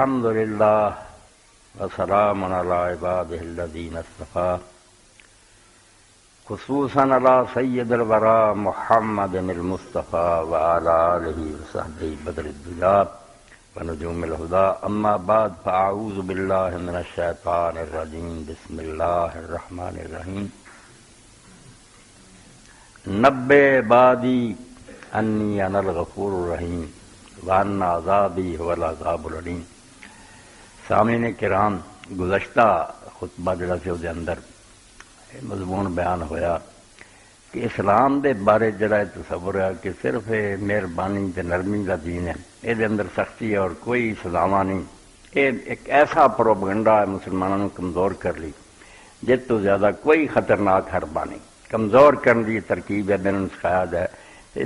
الحمد لله وسلام على عباده الذين اصطفى خصوصا على سيد الورى محمد المصطفى وعلى آله وصحبه بدر الدجى ونجوم الهدى أما بعد فأعوذ بالله من الشيطان الرجيم بسم الله الرحمن الرحيم نبئ عبادي أني أنا الغفور الرحيم وأن عذابي هو العذاب الأليم۔ سامعین کرام، گزشتہ خطبہ جڑا سی دے اندر مضمون بیان ہویا کہ اسلام دے بارے جڑا تصور ہے کہ صرف مہربانی تے نرمی کا دین ہے، یہ دے اندر سختی ہے اور کوئی سزاواں نہیں۔ یہ ایک ایسا پروپیگنڈا ہے مسلمانوں کو کمزور کر لی جس تو زیادہ کوئی خطرناک حربہ نہیں۔ کمزور کرنے کی ترکیب ہے، میں نے سکھایا جائے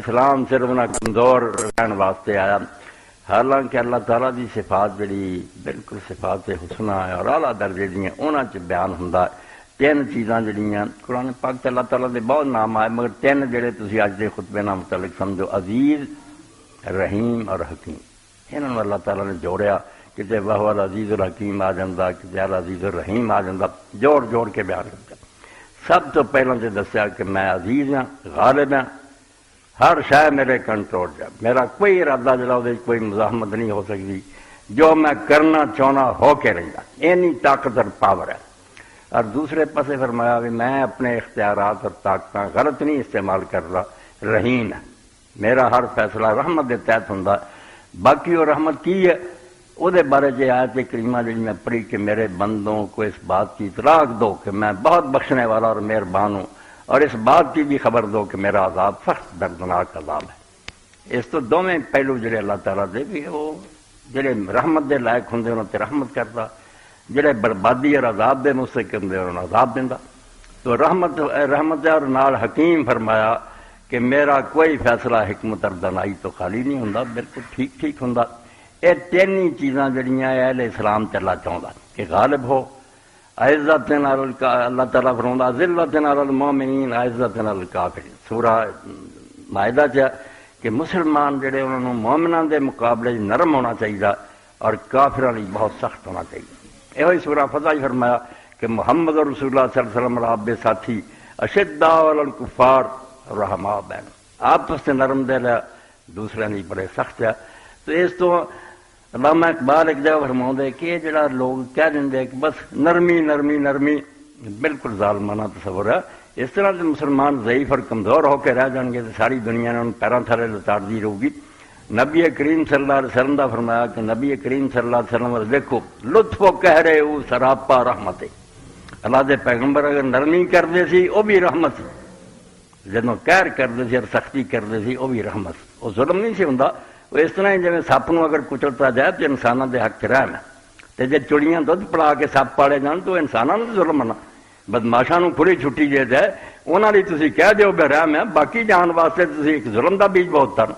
اسلام صرف نہ کمزور رہن واسطے آیا، حالانکہ اللہ تعالیٰ دی صفات جڑی بالکل صفات حسنہ ہے اور اعلیٰ درجے دی ہیں، انہاں چ بیان ہوندا ہے تین چیزاں جڑیاں قرآن پاک تے اللہ تعالیٰ دے بہت نام آئے، مگر تین جڑے تسی اج دے خطبے نال متعلق سمجھو، عزیز، رحیم اور حکیم۔ انہاں نوں اللہ تعالیٰ نے جوڑیا، کتے وہو العزیز الحکیم آ جاندا، کتے العزیز الرحیم آ جاندا، جوڑ جوڑ کے بیان کرتا۔ سب تو پہلے تے دسیا کہ میں عزیز ہاں، غالب ہاں، ہر شے میرے کنٹرول جا، میرا کوئی ارادہ جڑا وہ کوئی مزاحمت نہیں ہو سکتی، جو میں کرنا چاہنا ہو کے رہتا، اینی طاقت اور پاور ہے۔ اور دوسرے پاسے فرمایا کہ میں اپنے اختیارات اور طاقت غلط نہیں استعمال کر رہا، رحیم ہے، میرا ہر فیصلہ رحمت کے تحت ہوں۔ باقی وہ رحمت کی ہے وہ بارے جو آیت کریمہ جی میں پڑھی کہ میرے بندوں کو اس بات کی اطلاع دو کہ میں بہت بخشنے والا اور مہربان ہوں، اور اس بات کی بھی خبر دو کہ میرا عذاب سخت دردناک عذاب ہے۔ اس تو دونوں پہلو جڑے اللہ تعالیٰ دے بھی وہ جڑے رحمت دے لائق ہوں انہوں تے رحمت کرتا، جڑے بربادی اور عذاب دے مستحق ہوں انہوں عذاب دینا۔ تو رحمت اور نال حکیم فرمایا کہ میرا کوئی فیصلہ حکمت اور دانائی تو خالی نہیں ہوں، بالکل ٹھیک ٹھیک ہوں۔ یہ تین ہی چیزاں جڑیاں اہل اسلام چلا چاہتا کہ غالب ہو، عزت اللہ تعالیٰ فرماتا ذلت علی المومنین عزت علی الکافرین، سورہ مائدہ چ کہ مسلمان جڑے انہوں نے مومنان دے مقابلے نرم ہونا چاہیے اور کافران لی بہت سخت ہونا چاہیے۔ یہ سورہ فتح فرمایا کہ محمد رسول اللہ صلی اللہ علیہ وسلم آپ دے ساتھی اشداء علی الکفار رحماء بین، آپس سے نرم دے لیا، دوسرے نہیں بڑے سخت ہے۔ تو اس تو علامہ اقبال ایک جگہ فرماؤں دے کہ یہ جڑا لوگ کہہ دیں دے کہ بس نرمی نرمی نرمی، بالکل ظالمانہ تصور ہے۔ اس طرح سے مسلمان ضعیف اور کمزور ہو کے رہ جان گے تو ساری دنیا نے ان پیروں تھلے لتاڑ دی رہے گی۔ نبی کریم صلی اللہ علیہ وسلم دا فرمایا کہ نبی کریم صلی اللہ علیہ وسلم دیکھو لطف و کہہ رہے او سراپا رحمت ہے، اللہ دے پیغمبر اگر نرمی کرتے سی وہ بھی رحمت سی، جدوں قہر کرتے سی اور سختی کرتے سی وہ بھی رحمت، وہ ظلم نہیں سی ہوندا۔ وہ اس طرح جی سپ نو اگر کچلتا جائے تو انسانوں کے حق رحم ہے، تو جی چڑیاں دھد پڑا کے سپ پالے جان تو انسانوں نے ظلم ہونا، بدماشاں نو کھلی چھٹی جی جائے انہوں نے تھی کہہ دیو بے رحم ہے، باقی جان واسطے تھی ایک ظلم کا بیج بہت تر۔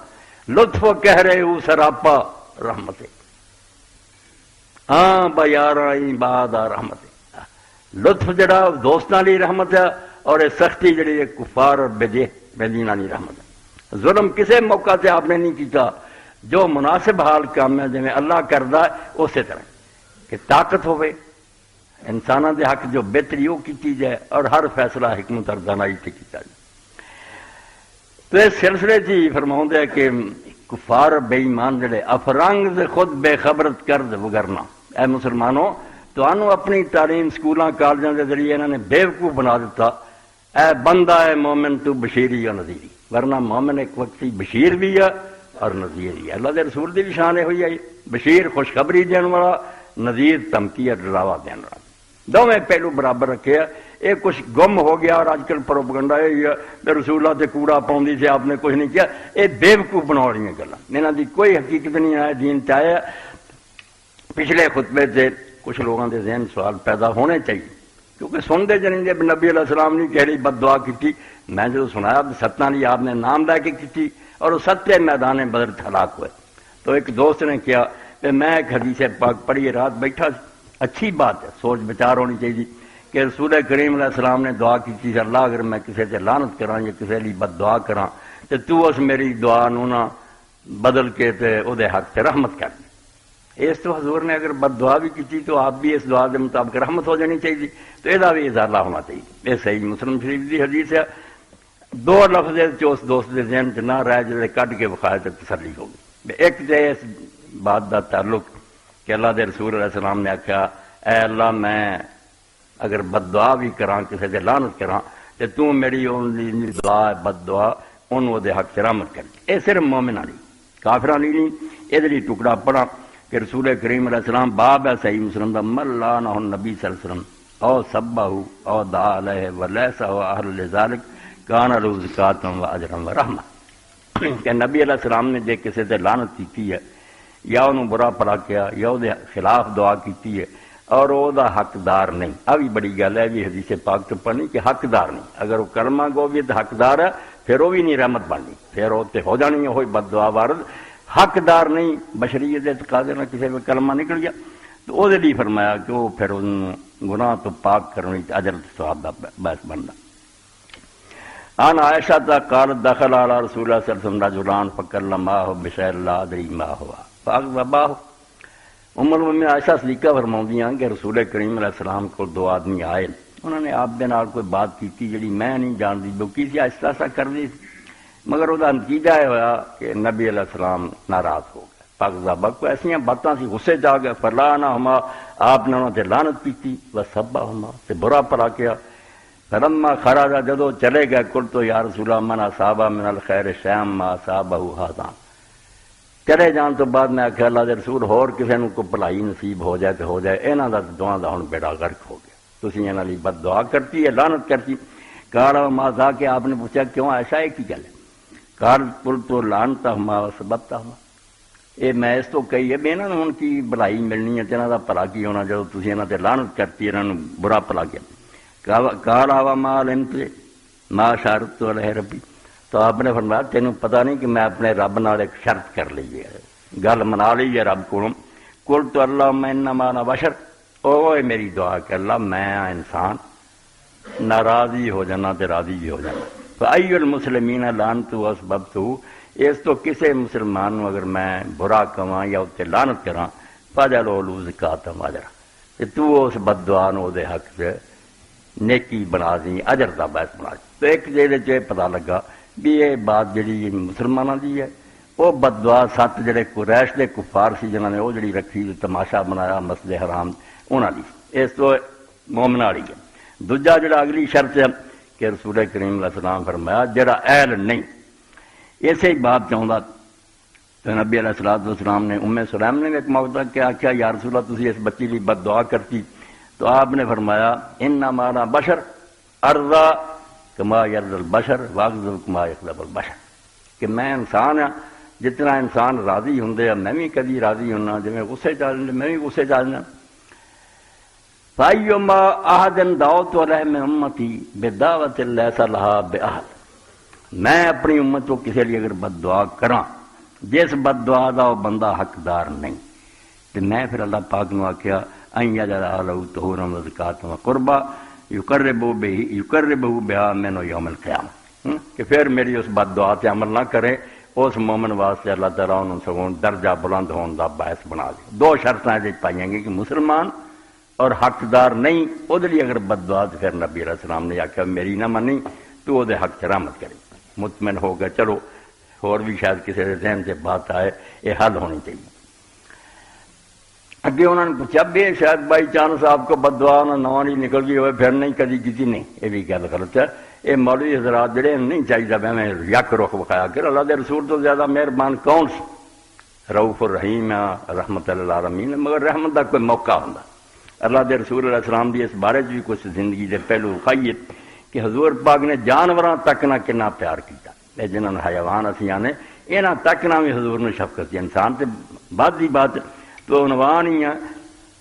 لطف کہہ رہے ہو سراپا رحمت، ہاں بیارا باد رحمت، لطف جڑا دوستوں لی رحمت ہے اور یہ سختی جڑی ہے کفار اور بےدیناں لی رحمت ہے۔ ظلم کسے موقع سے آپ نے نہیں کیتا، جو مناسب حال کام ہے جی اللہ کردا ہے اسی طرح کہ طاقت ہوئے انسانوں دے حق جو بہتری وہ کی جائے اور ہر فیصلہ حکمت اور دانائی سے کیتا جائے۔ تو اس سلسلے جی فرماؤں دے کہ کفار بے ایمان جڑے افرنگ سے خود بے خبرت کرد وگرنا، اے مسلمانوں تو انہوں اپنی تعلیم سکولاں کالجاں کے ذریعے انہوں نے بیوقوف بنا دیتا، اے بندہ اے مومن تو بشیری یا نذیری، ورنہ مومن ایک وقتی بشیر بھی ہے اور نذیر ہی ہے۔ اللہ دے رسول دی بھی شان ہوئی ہے، بشیر خوشخبری دین والا، نذیر دھمکی اور ڈراوا دین والا، دونوں پہلو برابر رکھے ہیں۔ یہ کچھ گم ہو گیا اور آج کل پروپیگنڈا یہی ہے کہ رسول اللہ تے کوڑا پاؤندی سے آپ نے کچھ نہیں کیا، یہ بیوقوف بنا رہی ہیں گلاں، انہاں دی کوئی حقیقت نہیں ہے دین تے آیا۔ پچھلے خطبے سے کچھ لوگوں کے ذہن سوال پیدا ہونے چاہیے کیونکہ سنتے جنہیں جب نبی علیہ السلام نے کہڑی بد دعا کی، میں جو سنایا ستاں لی آپ نے نام لے کے کی اور وہ ستے میدان بدر ہلاک ہوئے۔ تو ایک دوست نے کیا کہ میں ایک حدیث پاک پڑھی رات بیٹھا، اچھی بات ہے، سوچ بچار ہونی چاہیے کہ رسول کریم علیہ السلام نے دعا کی تھی اللہ اگر میں کسی سے لعنت کراں یا کسی لی بد دعا کراں تو اس میری دعا نو نہ بدل کے تے او دے حق تے رحمت کر۔ اس تو حضور نے اگر بد دعا بھی کی تو آپ بھی اس دعا کے مطابق رحمت ہو جانی چاہیے، تو یہ بھی ازالہ ہونا چاہیے۔ یہ صحیح مسلم شریف کی حدیث ہے، دو لفظ اس دوست کے ذہن چ نہ رہ جائے کٹ کے بخائے تو تسلی ہوگی۔ ایک تو اس بات کا تعلق کہ اللہ کے رسول علیہ السلام نے آخیا اے اللہ میں اگر بد دعا بھی کراں کسی سے لعنت کراں تو تو میری دعا بد دعا انہوں دے حق سے رحمت کر۔ یہ صرف مومن والی، کافراں والی نہیں۔ یہ ٹکڑا پڑھا کہ رسول کریم علیہ السلام باب ہے صحیح مسلم دا من لعنہ النبی صلی اللہ علیہ وسلم او سبہ او دعا علیہ ولیس او اہل لذالک کان لہ زکات و اجر و رحمہ، کہ نبی علیہ السلام نے جے کسی سے لعنت کی ہے یا انہوں برا بھلا کیا یا وہ خلاف دعا کی ہے اور وہ دا حقدار نہیں، ابھی بڑی گل ہے بھی حدیث پاک تو پڑھنی کہ حقدار نہیں، اگر وہ کلمہ گو بھی تو حقدار ہے پھر وہ بھی نہیں رحمت بننی، پھر وہ تے ہو جانی ہے ہوئی بد دعا وارد، حقدار نہیں بشریت اعتقاد نہ کسی میں کلمہ نکل گیا تو وہ لیے فرمایا کہ وہ پھر ان گناہ تو پاک کرنے اجر ثواب دا باعث بننا۔ ان عائشہ تا قالت دخل علی رسول اللہ صلی اللہ علیہ وسلم رجلان فکلماہ بشیء لا ادری ما ہوا فاغضباہ۔ ام المؤمنین عائشہ صدیقہ فرماؤندیاں کہ رسول کریم علیہ السلام کو دو آدمی آئے، انہوں نے آپ دے نال کوئی بات کی جڑی میں نہیں جانتی، بلکہ سی آہستہ آہستہ کر دی، مگر وہ نتیجہ یہ ہوا کہ نبی علیہ السلام ناراض ہو گئے۔ فاغضباہ کو ایسا باتاں سی غصے جا گئے، فلعنہما آپ نے انہوں نے لعنت کی وسبہما تے برا بھلا کیا۔ فلما خرج جدو چلے گئے قلت یا رسول اللہ من اصابہ من الخیر شیئا ما اصابہ ھذا، چلے جان تو بعد میں آخیا اللہ دے رسول ہور کسی کو بھلائی نصیب ہو جائے تو ہو جائے، یہاں کا دعا کا ہوں بیڑا غرق ہو گیا، تھی یہاں لی بد دعا کرتی ہے لعنت کرتی۔ قال ما ذا کہ آپ نے پوچھا کیوں ایسا ہے کی گل ہے؟ قال قلت لعنتہما وسببتہما، یہ میں اس تو کہی ہے بھی انہوں نے ان کی بھلائی ملنی ہے، یہاں کا بھلا کی ہونا جب تھی یہاں سے لعنت کرتی انہوں نے برا بھلا کیا۔ قال وما علمت ما شرطت علیہ ربی، تو آپ نے فرمایا تینوں پتہ نہیں کہ میں اپنے رب نال ایک شرط کر لی ہے، گل منا لی ہے رب کو۔ قلت اللہم انما انا بشر، او میری دعا کہ اللہ میں انسان، ناراضی ہو جانا تے راضی بھی ہو جانا۔ فای المسلمین لعنت واسببت، اس تو کسے مسلمان اگر میں برا کواں یا تے لعنت کراں فجلو لو زکات اجر، تے تو اس بد دعا نو دے حق سے نیکی بنا دی، اجر دا باعث بنا دی۔ تو ایک جہے چ پتہ لگا بھی یہ بات جڑی مسلمانوں دی ہے، وہ بد دعا سات جڑے قریش دے کفار سی جنہوں نے وہ جڑی رکھی تماشا بنایا مسجد حرام انہاں دی، اس تو مومن والی ہے۔ دوجا جڑا اگلی شرط ہے کہ رسول کریم علیہ السلام فرمایا جڑا اہل نہیں اسی بات چاہتا، تو نبی علیہ السلام نے ام سلیم نے ایک موقع کہ آخیا یا رسول اللہ تسی اس بچی لی بد دعا کرتی، تو آپ نے فرمایا انما انا بشر ارضا کما یرضی البشر واغضب کما یغضب البشر، کہ میں انسان ہاں جتنا انسان راضی ہوندے میں بھی کدی راضی ہونا، جی غصے چ میں بھی غصے چ جانا۔ فایما احد دعوت علیہ من امتی بدعوت لیس لہا باہل، میں اپنی امت کو کسی لیے اگر بد دعا کراں جس بد دعا دا وہ بندہ حقدار نہیں، تو میں پھر اللہ پاک نے آخیا ان یجعل لہ طہورا وزکاۃ وقربا یقربہ بہا منہ یوم القیامہ، کہ پھر میری اس بد دعا سے عمل نہ کرے، اس مومن واسطے اللہ تعالیٰ انہوں سگوں درجہ بلند ہون دا باعث بنا دے۔ دو شرطیں یہ پائیں گے کہ مسلمان اور حقدار نہیں، وہ لیے اگر بد دعا تو پھر نبی علیہ السلام نے آخیا میری نہ منی تو وہ حق سے رحمت کرے، مطمئن ہو گیا چلو اور بھی شاید کسی ذہن سے بات آئے یہ حل ہونی چاہیے۔ اگے انہوں نے پوچھا بھی شاید بائی چانس آپ کو بد دعا نہ نکل گئی ہوئے پھر نہیں کدی کسی نہیں، یہ بھی گل غلط ہے۔ یہ مولوی حضرات جڑے نہیں چاہیے میں یک رخ بخایا کہ اللہ دے رسول تو زیادہ مہربان کون سی، رؤوف الرحیم رحمت للعالمین، مگر رحمت کا کوئی موقع ہوتا۔ اللہ دے رسول علیہ السلام دی اس بارے بھی کچھ زندگی دے پہلو کھائیے کہ حضور پاک نے جانوراں تک نہ کنا پیار کیتا، جنہوں نے حیوان اسی آنے یہاں تک نہ بھی حضور نے شفقت کی، انسان سے بعد دی بات تو عنوان ہی ہے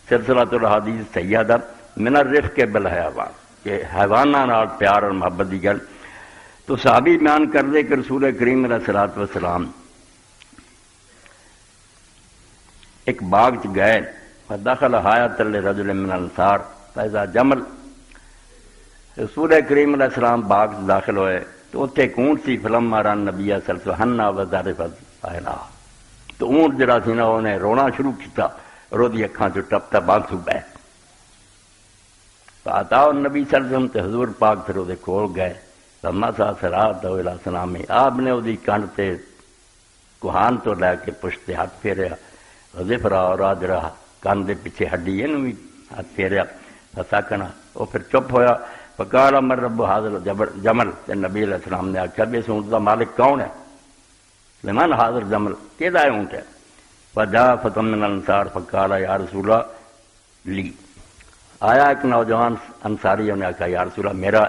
سلسلۃ الحدیث سیدہ من الرفق بالحیوان، کہ حیواناں نال پیار اور محبت دی گل۔ تو صحابی بیان کر دے کہ رسول کریم علیہ الصلوۃ والسلام ایک باغ چ گئے، فدخل حیاۃ لرجل من الانصار فاذا جمل، رسول کریم علیہ السلام باغ داخل ہوئے تو اتنے ایک اونٹ سی، فلما رأى النبی صلی اللہ علیہ وسلم وضربت فاعلہ، تو اونٹ جڑا سی نا انہیں رونا شروع کیتا، اور وہ اکھاں چ ٹپتا بانسو بہ آتا نبی صلی اللہ علیہ وسلم تے حضور پاک پھر وہ کول گئے لما سا سرات الا سلام آپ نے وہ کنڈ تے کوہان تو لے کے پشتے ہاتھ پھیریا غضفرا اور آجرا کان دے پیچھے ہڈی ہے بھی ہاتھ پھیریا ساکنا وہ پھر چپ ہویا فقال امر رب حاضر جمل تے نبی علیہ السلام نے آخیا بھی اس اونٹ کا مالک کون ہے لمن حاضر جمل کہدا ہے اونٹ ہے فجاء فتى من الانصار فقال یا رسول اللہ لی آیا ایک نوجوان انصاری نے آخیا یا رسول اللہ میرا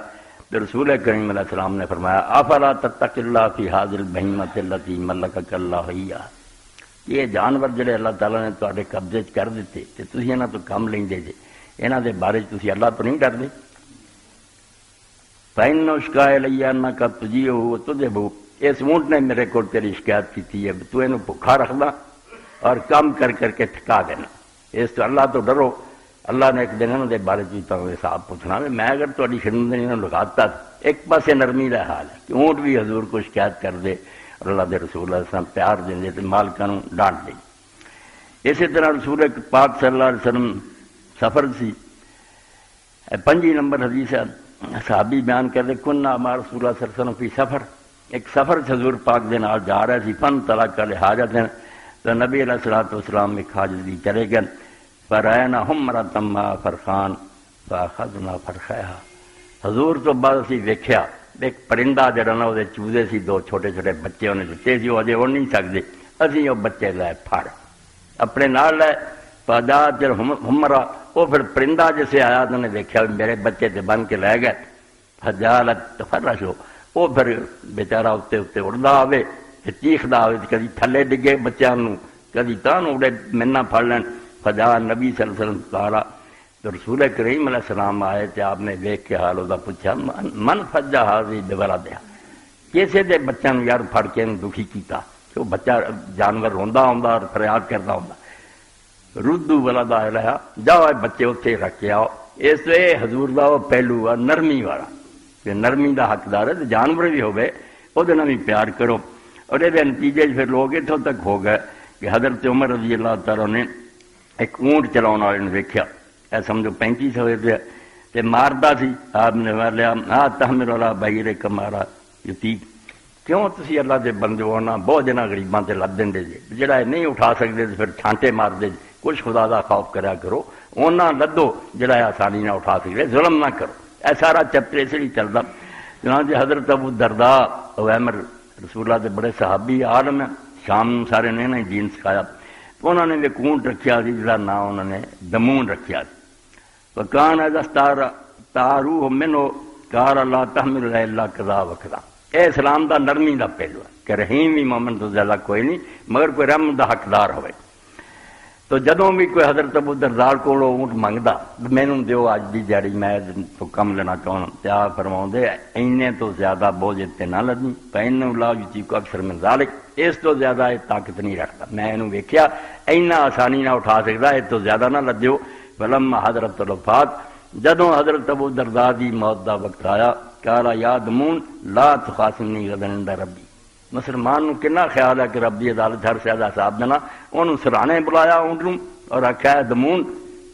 رسول کریم علیہ السلام نے فرمایا افلا تتق اللہ فی هذه البہیمۃ التي ملکک اللہ ایہا یہ جانور جڑے اللہ تعالیٰ نے تواڈے قبضے چ کر دیتے تے تسی انہاں تو کم لیندے جے انہاں دے بارے تسی اللہ تو نہیں ڈردے فإن اشکا الی انک تجیہ وتذب اس اونٹ نے میرے کو تیری شکایت کی ہے تو اینو بھکھا رکھدا اور کام کر کر کے تھکا دینا اس تو اللہ تو ڈرو اللہ نے ایک دن انہوں دے بارے تو حساب پوچھنا میں اگر تھوڑی خدمت انہوں لگاتا ایک پاسے نرمی کا حال ہے کہ اونٹ بھی حضور کو شکایت کر دے اور اللہ دے رسول اللہ علیہ وسلم پیار دیں دے تو مالکاں نوں ڈانٹ دے اسی طرح رسول پاک صلی اللہ علیہ وسلم سفر سی 5 نمبر حدیث ہے صحابی بیان کر دے کننا مع رسول اللہ صلی اللہ علیہ وسلم فی سفر ایک سفر حضور پاک دے نال جا رہا سی فن طلق لحاجت تو نبی علیہ الصلوۃ والسلام ایک حاجت دی چلے گئے فرائنا حمرۃ ما فرخان فاخذنا فرخها حضور تو بعد اسی ویکھیا ایک پرندہ جڑا نا وہ چوزے سی 2 چھوٹے چھوٹے بچے انہیں دتے سی وہ اجے اڑ نہیں سکدے اسی وہ بچے لے پھڑ اپنے نال لے فادات حمرا وہ پھر پرندہ جسے آیا تو نے دیکھا میرے بچے تے بن کے لے گئے فجالت تفرشو وہ پھر بیچارہ اتنے اتنے اڑتا آئے چیختا آئے کدی تھلے ڈگے بچوں کدی تاں اڑے منا پھڑ لین فجا نبی صلی اللہ علیہ وسلم تعالیٰ تو رسول کریم علیہ السلام آئے تو آپ نے دیکھ کے حال وہ پوچھا من فجا حاضی بولا دیا کیسے دے بچوں یار پھڑ کے دکھی کیتا کہ وہ بچہ جانور روندا ہوندا اور فریاد کرتا ہوندا ردو ولدا رہا جاؤ بچے اتنے رکھ کے آؤ اس تو یہ حضور دا وہ پہلو ہے نرمی والا کہ نرمی دا حقدار ہے تو جانور بھی ہوئے وہ بھی پیار کرو اور یہ نتیجے پھر لوگ اتوں تک ہو گئے کہ حضرت عمر رضی اللہ تعالیٰ نے ایک اونٹ چلاؤ والے نے ویکیا اے سمجھو 35 ہوئے تے مارتا سی آپ نے لیا ہاں تحمل والا بھائی کمارا یتیق کیوں تسی اللہ دے بندے ہونا بہت جنا غریباں تے لد دیں جی جڑا نہیں اٹھا سکتے پھر چھانٹے مار دے کچھ خدا دا خوف کریا کرو اونا لدو جڑا آسانی نہ اٹھا سکتے ظلم نہ کرو اے سارا چیپٹر اس لیے چلتا چنانچہ حضرت ابو الدرداء عمر رسول اللہ دے بڑے صحابی عالم ہیں شام سارے نے نا دین سکھایا تو انہوں نے ایک اونٹ رکھیا سی جڑا نا انہوں نے دمون رکھیا سی وکان تاروح منو کار اللہ تحمل الا کذا وکذا اے اسلام دا نرمی دا پہلو ہے کہ رحیم بھی مومن تو زیادہ کوئی نہیں مگر کوئی رحم دا حقدار ہوئے تو جدوں بھی کوئی حضرت ابو الدرداء کولو اونٹ منگدا مینوں دیو اج دی جڑی میں تو کم لینا چاہنا تے آ فرماؤندے اینے تو زیادہ بوجھ تے نہ لدی فإنه لا يطيق اکثر من ذلك اس تو زیادہ یہ طاقت نہیں رکھتا میں انہوں ویکھیا اینا آسانی نہ اٹھا سکتا اس تو زیادہ نہ لدیو فلما حضرت الوفات جدوں حضرت ابو الدرداء دی موت دا وقت آیا قال یا دمون لا تخاصمنی غدا عند ربی مسلمان نو کنا خیال ہے کہ رب دی عدالت ہر سے زیادہ حساب دینا انہوں سرانے بلایا اونٹ نوں اور آخیا دمون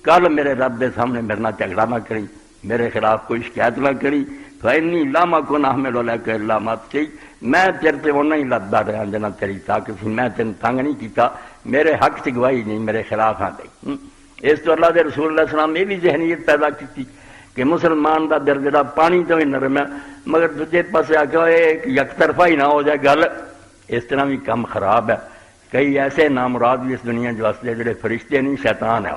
کل میرے رب دے سامنے میرے نال جھگڑا نہ کری میرے خلاف کوئی شکایت نہ کری فإنی لا اکن احمل علیک الا ما تطیق میں تیرے تے وہ نہیں لددا رہا جنا تیری طاقت سی میں تینوں تنگ نہیں کیتا میرے حق سے گواہی نہیں میرے خلاف ہاں دے اس تو اللہ دے رسول اللہ علیہ وسلم نے بھی ذہنیت پیدا کی کہ مسلمان دا دل جڑا پانی تو ہی نرم ہے مگر دوجے پاسے آ کے ایک یک طرفہ ہی نہ ہو جائے گل اس طرح بھی کم خراب ہے کئی ایسے نامراد بھی اس دنیا جو واسطے جڑے فرشتے نہیں شیطان ہے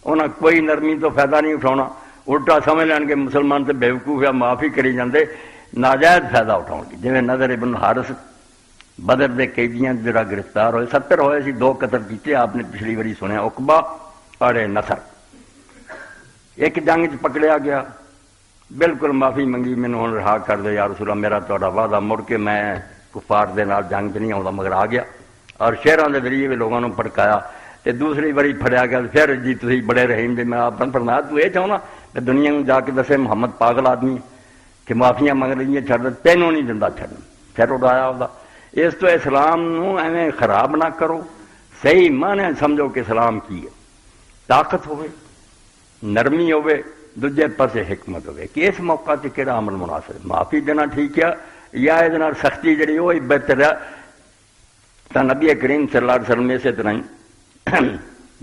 انہاں کوئی نرمی تو فائدہ نہیں اٹھاؤنا الٹا سمجھ لین کہ مسلمان تے بیوقوف ہے معافی کری جاندے ناجائز فائدہ اٹھاؤ گے جی نظر ابن حارث بدر دے قیدیاں جڑا گرفتار ہوئے 70 ہوئے سی 2 قتل کیتے آپ نے پچھلی باری سنیا عقبہ اور نصر ایک جنگ چ پکڑیا گیا بالکل معافی منگی مینوں ہن رہا کر دے یا رسول اللہ میرا تہاڈا وعدہ مڑ کے میں کفار دے نال جنگ چ نہیں آؤں مگر آ گیا اور شہراں دے ذریعے بھی لوگوں نے بھڑکایا تے دوسری باری پھڑیا گیا پھر جی تسی بڑے رحیم دے میں آپ نے فرمایا تو یہ چاہنا کہ دنیا میں جا کے دسے محمد پاگل آدمی کہ معافیاں منگ رہی ہیں چھڑ تینوں نہیں دندا چھڑنا پھر اڑایا ہوگا اس تو اسلام نو ایویں خراب نہ کرو صحیح معنی سمجھو کہ اسلام کی ہے طاقت ہوئے، نرمی ہوئے، دوجے پاسے حکمت ہوئے کہ اس موقع سے کہڑا عمل مناسب ہے، معافی دینا ٹھیک ہے یا یہ سختی جڑی وہ بہتر ہے۔ تو نبی کریم صلی اللہ علیہ وسلم اسی طرح ہی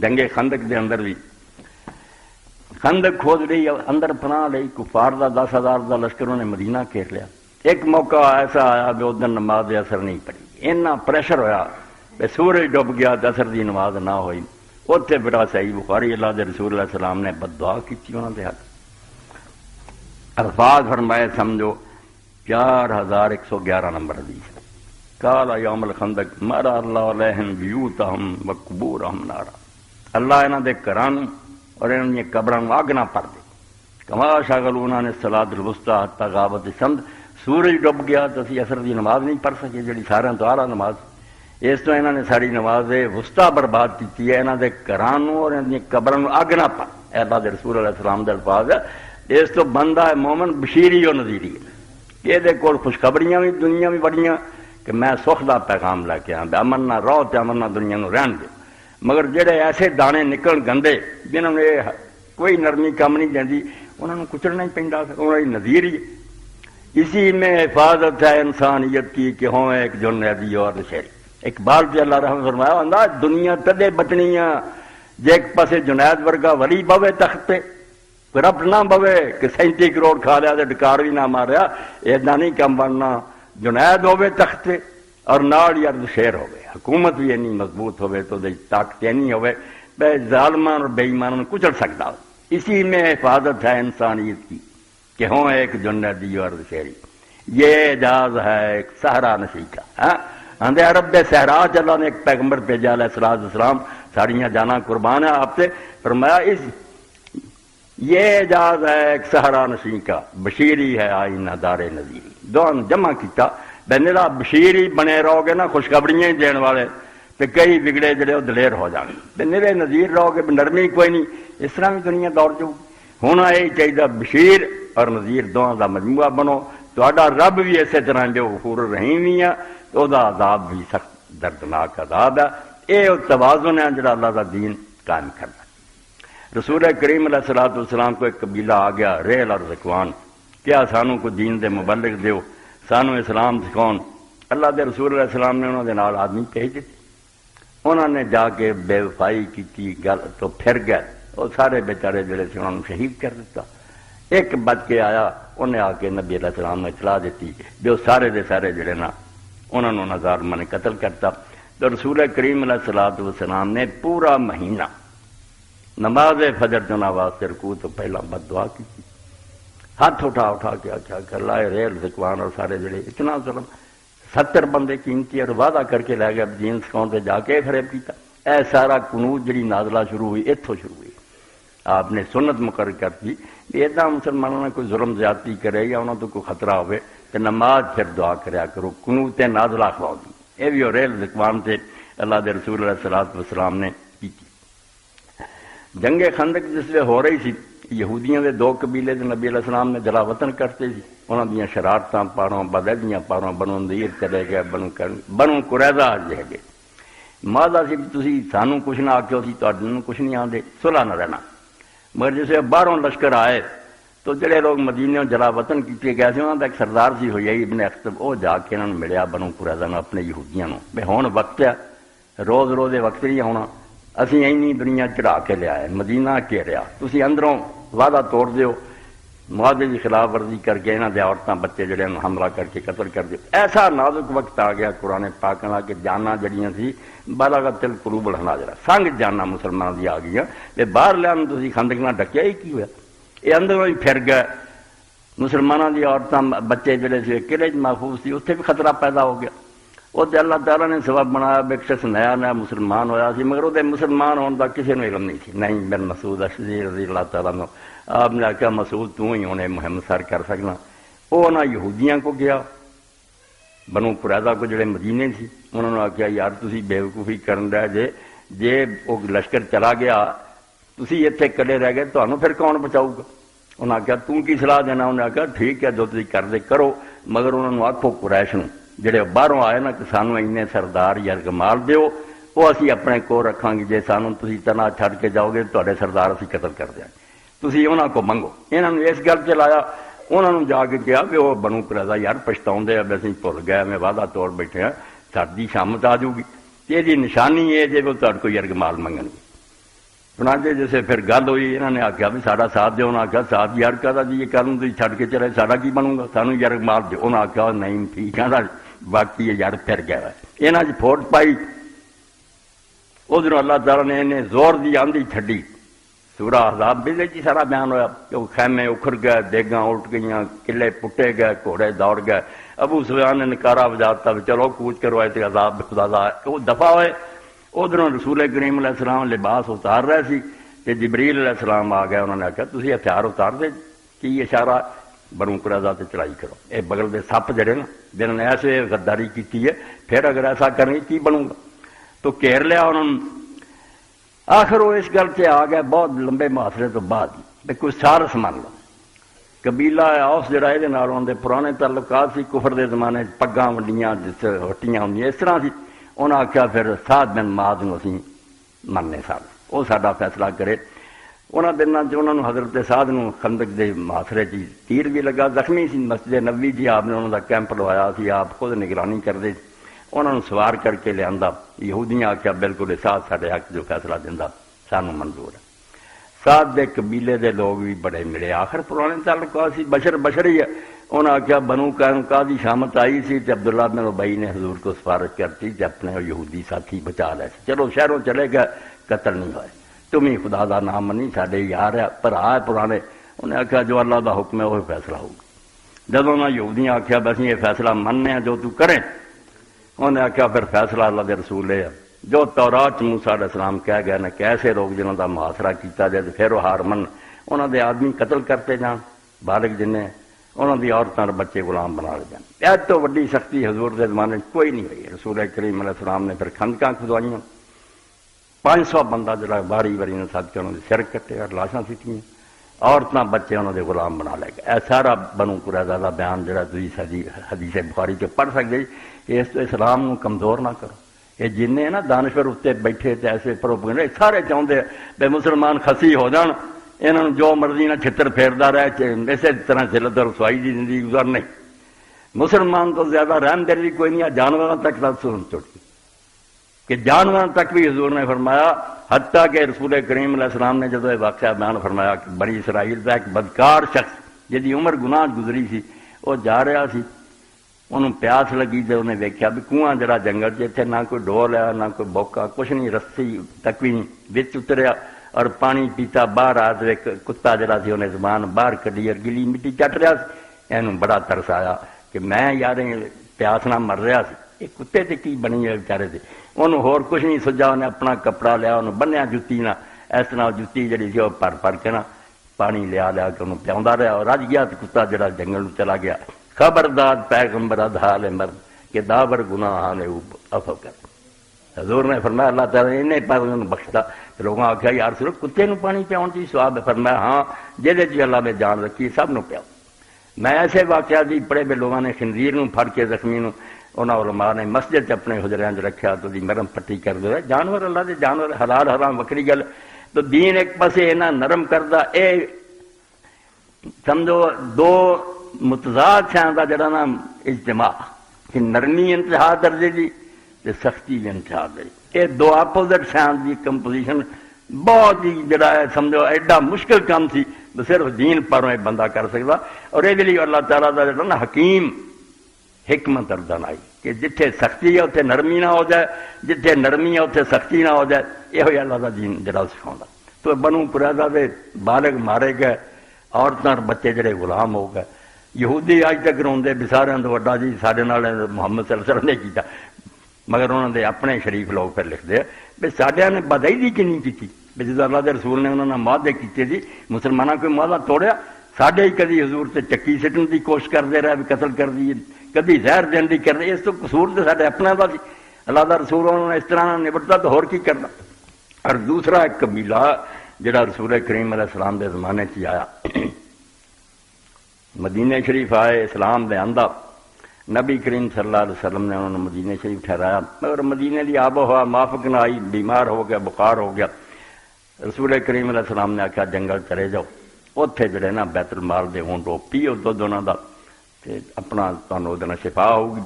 جنگ خندق دے اندر بھی خندق کھود رہی اندر پناہ لئی کفار دا 10,000 دا لشکر انہیں مدینہ گھیر لیا۔ ایک موقع ایسا آیا بھی ادھر نماز اثر نہیں پڑی، اتنا پریشر ہویا کہ سورج ڈب گیا، اثر دی نماز نہ ہوئی۔ اتنے بڑا صحیح بخاری اللہ دے رسول علیہ السلام نے بد دعا کی انہوں نے حق الفاظ فرمائے، سمجھو 4111 نمبر حدیث۔ قال یوم الخندق مرا اللہ علیہم بیوتہم وقبورہم نارا، اللہ انہاں دے گھراں اور انہاں دی قبراں نوں اگ نہ پر دے۔ کما شغلونا نے صلاۃ الوسطی حتی غابت الشمس، سورج ڈب گیا تو اسی عصر دی نماز نہیں پڑھ سکے جڑی سارے تو اعلیٰ نماز، اس تو انہوں نے ساری نماز وسطی برباد کی ہے، انہوں نے گھراں اور انہوں نے قبراں نوں اگ نہ پا۔ اللہ دے رسول علیہ السلام دے الفاظ ہے، اس تو بندہ ہے مومن بشیری و نذیری ہے، یہ دے کول خوشخبریاں بھی دنیا بھی بڑیاں کہ میں سکھ دا پیغام لے کے آیا، امن نہ رہو تے امن نہ دنیا نوں رہن دے۔ مگر جڑے ایسے دانے نکل گندے جنہوں نے کوئی نرمی کم نہیں دیندی، انہوں نے کچلنا ہی پیندا، انہوں نے نذیر ہی۔ اسی میں حفاظت ہے انسانیت کی کہ ہوں ایک جنیدی اور شہری۔ اقبال سے اللہ رحمت فرمایا انداز دنیا تدے بچنی ہے جے ایک پاسے جنید ورگا ولی بوے تخت پہ، رب نہ بوے کہ 37 کروڑ کھا لیا تو ڈکار بھی نہ ماریا، ایسا نہیں کم بننا، جنید ہوے تخت پہ اور نال یارد شیر ہوے، حکومت بھی اینی مضبوط ہوے تو طاقت اینی ہوے بے ظالمان اور بے ایمانوں کچل سکتا ہو۔ اسی میں حفاظت ہے انسانیت کی کہ ہوں ایک جنیدی اور شہری۔ یہ اعجاز ہے ایک صحرا نشی کا۔ اندھے عرب دے صحرا اللہ نے ایک پیغمبر بھیجا علیہ السلام، ساڑیاں جانا قربان ہے آپ سے، فرمایا اس یہ اعجاز ہے ایک صحرا نشی کا، بشیری ہے آئینہ دار نذیری۔ دونوں جمع کیتا بے نرا بشیری بنے رہو گے نا، خوشخبریاں ہی دین والے تو کئی بگڑے جڑے وہ دلیر ہو جانے، بے نرے نذیر رہو گے نرمی کوئی نہیں، اس طرح بھی دنیا دور جو ہونا یہی چاہیے، بشیر اور نذیر دونوں کا مجموعہ بنو۔ تو رب بھی اسی طرح جو غفور الرحیم ہی ہے تو دا عذاب بھی سخت دردناک عذاب ہے۔ یہ توازن ہے جڑا اللہ کا دین قائم کرنا۔ رسول کریم علیہ الصلوۃ والسلام کو ایک قبیلہ آ گیا ریل اور ذکوان، کیا سانوں کو دین دے مبلغ دیو، سانوں اسلام سکھاؤ۔ اللہ دے رسول علیہ السلام نے انہوں دے نال آدمی بھیج دیتے، انہوں نے جا کے بے وفائی کی گل تو پھر گئے، وہ سارے بیچارے جڑے سے انہوں نے شہید کر دیتا۔ ایک بچ کے آیا، انہیں آ کے نبی علیہ السلام نے اطلاع دیتی جو سارے دے سارے جڑے نا انہوں نے ظالماں نے قتل کرتا۔ تو رسول کریم علیہ الصلوۃ والسلام نے پورا مہینہ نماز فجر جنا واسطے رکوع تو پہلا بد دعا کی، ہاتھ اٹھا کے آخیا کہ اللہ ریل ذکوان اور سارے جڑے اتنا ظلم، 70 بندے قیمتی اور وعدہ کر کے لے گیا دین سکھاؤ تے جا کے فریب کیتا۔ اے سارا قنوت جڑی نازلہ شروع ہوئی اتوں شروع ہوئی، آپ نے سنت مقرر کر دی کہ اتنا مسلمانوں نے کوئی ظلم زیادتی کرے یا انہوں تو کوئی خطرہ ہوئے تو نماز پھر دعا کریا کرو، قنوت نازلہ کھواؤ دی۔ یہ بھی اور ریل ذکوان سے اللہ دے رسول علیہ الصلوۃ والسلام نے کی۔ جنگ خندق جس لئے ہو رہی سی، یہودیاں دے 2 قبیلے دے نبی علیہ السلام نے جلا وطن کرتے سی، انہوں دیاں شرارتاں پاروں بدلیاں پاروں، بنو نذیر چلے گئے، بنو قریظہ جہ گئے۔ ماضا سی تسی سانوں کچھ نہ آکھو سی تہاڈوں کچھ نہیں آندے، صلح نہ رہنا۔ مگر جسے باہروں لشکر آئے تو جڑے لوگ مدینے جلا وطن کیتے گئے تھے انہوں کا ایک سردار سی ہوئی ابن اخطب، وہ جا کے انہوں نے ملیا بنو قریظہ نوں اپنے یہودیاں نوں بے ہن وقت ہے، روز روز وقت نہیں ہونا، اسی اینی دنیا چڑھا کے لیا ہے، مدینہ گھیریا، تسی اندروں وعدہ توڑ دیو، معاہدے کی خلاف ورزی کر کے انہاں دے عورتاں بچے جڑے حملہ کر کے قتل کر دیو۔ ایسا نازک وقت آ گیا قرآن پاک نال کہ جاناں جڑیاں سی بلغت القلوب الحناجر، سنگ جانا مسلمانوں دی آ گئیاں، تے باہر لیا تسی خندق نہ ڈکیا ہی کی ہوا، یہ اندروں ہی پھر گئے۔ مسلمانوں دی عورتاں بچے جڑے سی قلعے محفوظ سی، اتنے بھی خطرہ پیدا ہو گیا۔ وہ اللہ تعالیٰ نے سبب بنایا، ایک شخص نیا مسلمان ہویا سی، مگر وہ مسلمان ہونے کا کسی نے علم نہیں سی، نہیں بن مسعود اشعری رضی اللہ تعالیٰ نے آپ نے آخیا مسعود تو ہی انہیں مہم سر کر سکنا۔ وہ نہ یہودیاں کو گیا، بنو قریظہ کو جڑے مدینے سی، انہوں نے آخیا یار تسی بے وقوفی کرن رہے جے وہ لشکر چلا گیا تسی اتنے کلے رہ گئے تمہیں پھر کون بچاؤ گا؟ انہوں نے آخیا تو کی صلاح دینا؟ انہیں آخیا ٹھیک ہے جو تسی کردے کرو، مگر انہوں نے آکھو قریش نوں جڑے باہروں آئے نا کہ سانوں اینے سردار یرغمال دیو، وہ اسی اپنے کول رکھاں گے، جے سانوں تسی تنہا چھڈ کے جاؤ گے تواڈے سردار اسی قتل کر دیں، تسی انہاں کو منگو۔ انہاں نے اس گل تے لایا، انہاں نے جا کے کہا کہ وہ بنو قریظہ یار پچھتاؤندے اب اسی بھل گئے، میں وعدہ توڑ بیٹھے ہیں، ساڈی شامت آ جاؤ گی، یہ دی نشانی ہے جے وہ تہاڈے کو یرغمال منگن گے۔ چنانچہ جیسے پھر گل ہوئی، انہوں نے آخیا بھی ساڈا ساتھ دو، انہوں نے آخیا ساتھ یار کہا جی یہ کل تھی چھڈ کے چلے ساڈا کی بنوں گا، سانوں یرغمال دو۔ انہوں نے آخیا نہیں ٹھیک ہے نا، باقی یہ یار پھر گیا ہے، یہاں فوٹ پائی۔ ادھر اللہ تعالیٰ نے انہیں زور دی آندھی چھڈی، سورہ احزاب بھی جی سارا بیان ہویا کہ وہ خیمے اکھڑ گئے، دیگاں اٹھ گئیاں، قلعے پٹے گئے، گھوڑے دوڑ گئے۔ ابو سفیان نے نکارا بجاتا بھی چلو کوچ کرو ایسے عذاب خدا دا ہے، وہ دفاع ہوئے۔ ادھر رسول کریم علیہ السلام لباس اتار رہے سی کہ جبریل علیہ السلام آ گئے، انہوں نے آخیا تسی ہتھیار اتار دے، کی اشارہ بنو قریظہ تے چڑھائی کرو، اے بغل دے سپ جڑے نا جنہوں نے ایسے غداری کی ہے، پھر اگر ایسا کریں کی بنوں گا، تو گھیر لیا انہوں نے۔ آخر وہ اس گل سے آ گئے بہت لمبے محاصرے تو بعد بھی کوئی سارس مان لو، قبیلہ اوس جڑا یہ انہوں دے پرانے تعلقات سی، کفر دے زمانے پگاں ونڈیاں جس ہٹیاں ہوں اس طرح سی۔ انہوں نے آخیا پھر سعد بن معاذ نو اسی مننے سال، وہ ساڈا فیصلہ کرے۔ انہوں دنوں انہوں نے حضرت سعد نو خندق دے محاصرے چ تیر بھی لگا، زخمی سی، مسجد نبوی جی آپ نے انہوں دا کیمپ لوایا سی، آپ خود نگرانی کرتے، انہوں نے سوار کر کے لیا۔ یہودیاں آخیا بالکل سعد ساڈے حق جو فیصلہ دینا سانو منظور ہے۔ سعد دے قبیلے دے لوگ بھی بڑے ملے، آخر پرانے تعلقات سی، بشر بشر ہی ہے۔ انہوں نے آخیا بنو قینقاع دی شامت آئی سی تے عبداللہ بن ابی نے حضور کو سفارش کرتی تے اپنے یہودی ساتھی بچا لے، چلو شہروں چلے گئے، قتل نہیں ہوئے، تم ہی خدا دا نام منی، ساڈے یار ہے بھرا ہے پرانے۔ انہیں آخیا جو اللہ دا حکم ہے وہی فیصلہ ہوگا۔ جب انہوں نے یہودیاں آخیا بس یہ فیصلہ مننے ہیں جو تو کریں، انہوں نے آخیا پھر فیصلہ اللہ دے رسول ہے جو تورات موسیٰ علیہ السلام کہہ گئے نا کہ ایسے لوگ جنہوں دا محاصرہ کیتا جائے پھر وہ ہار من، انہوں دے آدمی قتل کرتے جان، بالغ جنہیں انہوں دی عورتیں اور بچے غلام بنا لے جان۔ ایت تو وڈی سختی حضور دے زمانے کوئی نہیں ہوئی۔ رسول کریم علیہ السلام نے پھر خندقاں کھدوائیاں، 500 بندہ جڑا باری باری نے ساتھ کے انہوں نے سر کٹے اور لاشاں سیٹیاں، عورتیں بچے انہوں دے غلام بنا لے گئے۔ اے سارا بنو قریظہ دا بیان جڑا تسی حدیث بخاری کے پڑھ سکتے، اس تو اسلام نو کمزور نہ کرو۔ یہ جننے نا دانشور اتنے بیٹھے تے ایسے پروپیگنڈے سارے چاہتے ہیں بے مسلمان خسی ہو جان، انہوں جو مرضی نہ چھتر پھیردا رہے، اسی طرح ذلت اور رسوائی کی زندگی گزار نہیں۔ مسلمان تو زیادہ رحم دل بھی کوئی نہیں، جانوروں تک سن چٹ کہ جانوروں تک بھی حضور نے فرمایا، حتیٰ کہ رسول کریم علیہ السلام نے جدو یہ واقعہ بیان فرمایا کہ بنی اسرائیل کا ایک بدکار شخص جی عمر گناہ گزری سی، وہ جا رہا سی، انہوں پیاس لگی تو انہیں ویکیا بھی کنواں جڑا جنگل جتنے نہ کوئی ڈول ہے نہ کوئی بوکا کچھ نہیں، رسی تک بھی نہیں، بچ اتریا اور پانی پیتا، باہر آ تو ایک کتا جڑا سی انہیں زبان باہر کڈی اور گلی مٹی چٹ رہا سی۔ یہ بڑا ترس آیا کہ میں یار پیاس نہ مر رہا سی، یہ کتے تے کی بنی ہے بیچارے سے۔ انہوں ہور کچھ نہیں سجا، انہیں اپنا کپڑا لیا، انہوں بنیا جتی نہ اس طرح جتی جڑی سی وہ پر پر کے نا پانی لیا کہ انہوں پیاؤں رہا اور رج گیا، تو کتا جڑا جنگل چلا گیا۔ خبردار پیغمبر ادھال مرد کہ داور گناہ نے عفو کر۔ حضور نے فرمایا اللہ تعالیٰ انہیں پر بخشتا۔ لوگوں آخیا یار صرف کتے نو پانی پیاؤں چی سواب ہے؟ فرمایا ہاں جہدے چ اللہ نے جان رکھی سب نو پیاؤ۔ میں ایسے واقعات بھی پڑے بے لوگوں نے خنزیر نو پھڑ کے زخمی نو انہاں علماء نے مسجد چ اپنے حجریاں چ رکھیا تو دی مرم پٹی کر دے جانور اللہ دے جانور حلال حرام وکری گل۔ تو دین ایک پاسے انہاں نرم کردا، اے سمجھو دو متضاد شان کا جڑا نا اجتماع کہ نرمی انتہا درجے دی تے سختی بھی انتہا درجے، یہ دو اپوزٹ شان دی کمپوزیشن بہت ہی جڑا ہے سمجھو ایڈا مشکل کام سی، تو صرف دین پروں بندہ کر سکتا۔ اور یہ لیے اللہ تعالیٰ کا جڑا نا حکیم حکمت اردن آئی کہ جتھے سختی ہے اتنے نرمی نہ ہو جائے، جتھے نرمی ہے اتنے سختی نہ ہو جائے، یہ اللہ کا دین جڑا سکھاؤں۔ تو بنو قریظہ دے بالغ مارے گئے، عورتیں اور بچے جڑے غلام ہو گئے۔ یہودی اج تک روندے بسارے تو وڈا جی سارے نال محمد صلی اللہ علیہ وسلم نے کیتا، مگر انہوں نے اپنے شریف لوگ پھر لکھتے ہیں بھی سڈیا نے بدائی دی کی نہیں کی بھی جدو اللہ کے رسول نے انہوں نے معاہدے کیتے تھی، مسلمانوں کوئی معاہدہ توڑیا؟ ساڈے ہی کدی حضور سے چکی سٹن کی کوشش کرتے رہے بھی قتل کر دیے، کدی زہر دین کی کر دی، اس تو قصور تو سارے اپنے کا سی۔ اللہ کا رسول انہوں نے اس طرح نبٹتا تو ہور کی کرنا۔ اور دوسرا ایک قبیلہ جڑا رسول کریم علیہ السلام کے زمانے چ آیا، مدینہ شریف آئے، اسلام دے آندا، نبی کریم صلی اللہ علیہ وسلم نے انہوں نے مدینہ شریف ٹھہرایا، مگر مدینہ کی آب و ہوا موافق نہ آئی، بیمار ہو گیا، بخار ہو گیا۔ رسول کریم علیہ السلام نے آخیا جنگل چلے جاؤ، اتنے جڑے نا بیت المال دے اونٹ وہ پیو دودھ انہوں کا، اپنا تمہیں وہ شفا ہوگی۔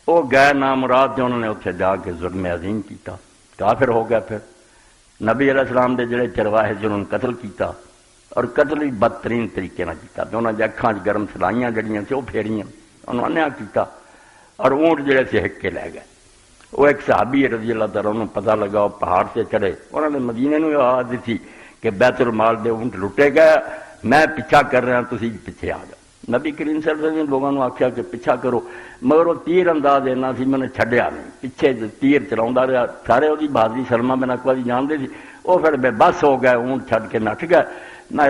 وہ گئے نامراد جو انہوں نے اتنے جا کے ظلم عظیم کیتا، کافر ہو گیا۔ پھر نبی علیہ السلام دے جڑے چرواہے جنہوں نے قتل کیتا، اور قتل بھی بدترین طریقے نہ کیتا، انہوں نے اکھاں گرم سلائیاں جڑیاں سے وہ پھیریاں، انہوں نے کیتا، اور اونٹ جڑے سے ہک کے لے گئے۔ وہ ایک صحابی رضی اللہ تعالیٰ انہوں نے پتہ لگا، وہ پہاڑ سے چڑھے، انہوں نے مدینے میں آواز دی تھی کہ بیت المال دے اونٹ لٹے گئے، میں پیچھا کر رہا، تسی پیچھے آ جاؤ۔ نبی کریم صلی اللہ علیہ وسلم نے لوگوں نے آخیا کہ پیچھا کرو، مگر وہ تیر انداز اینا سی میں نے چھڈیا نہیں، پیچھے تیر چلاؤں رہا، سارے وہ بہادری سلمہ بن اکوہ دی جانتے تھی، وہ پھر بے بس ہو گئے، اونٹ چھڈ کے نٹ گئے، نہ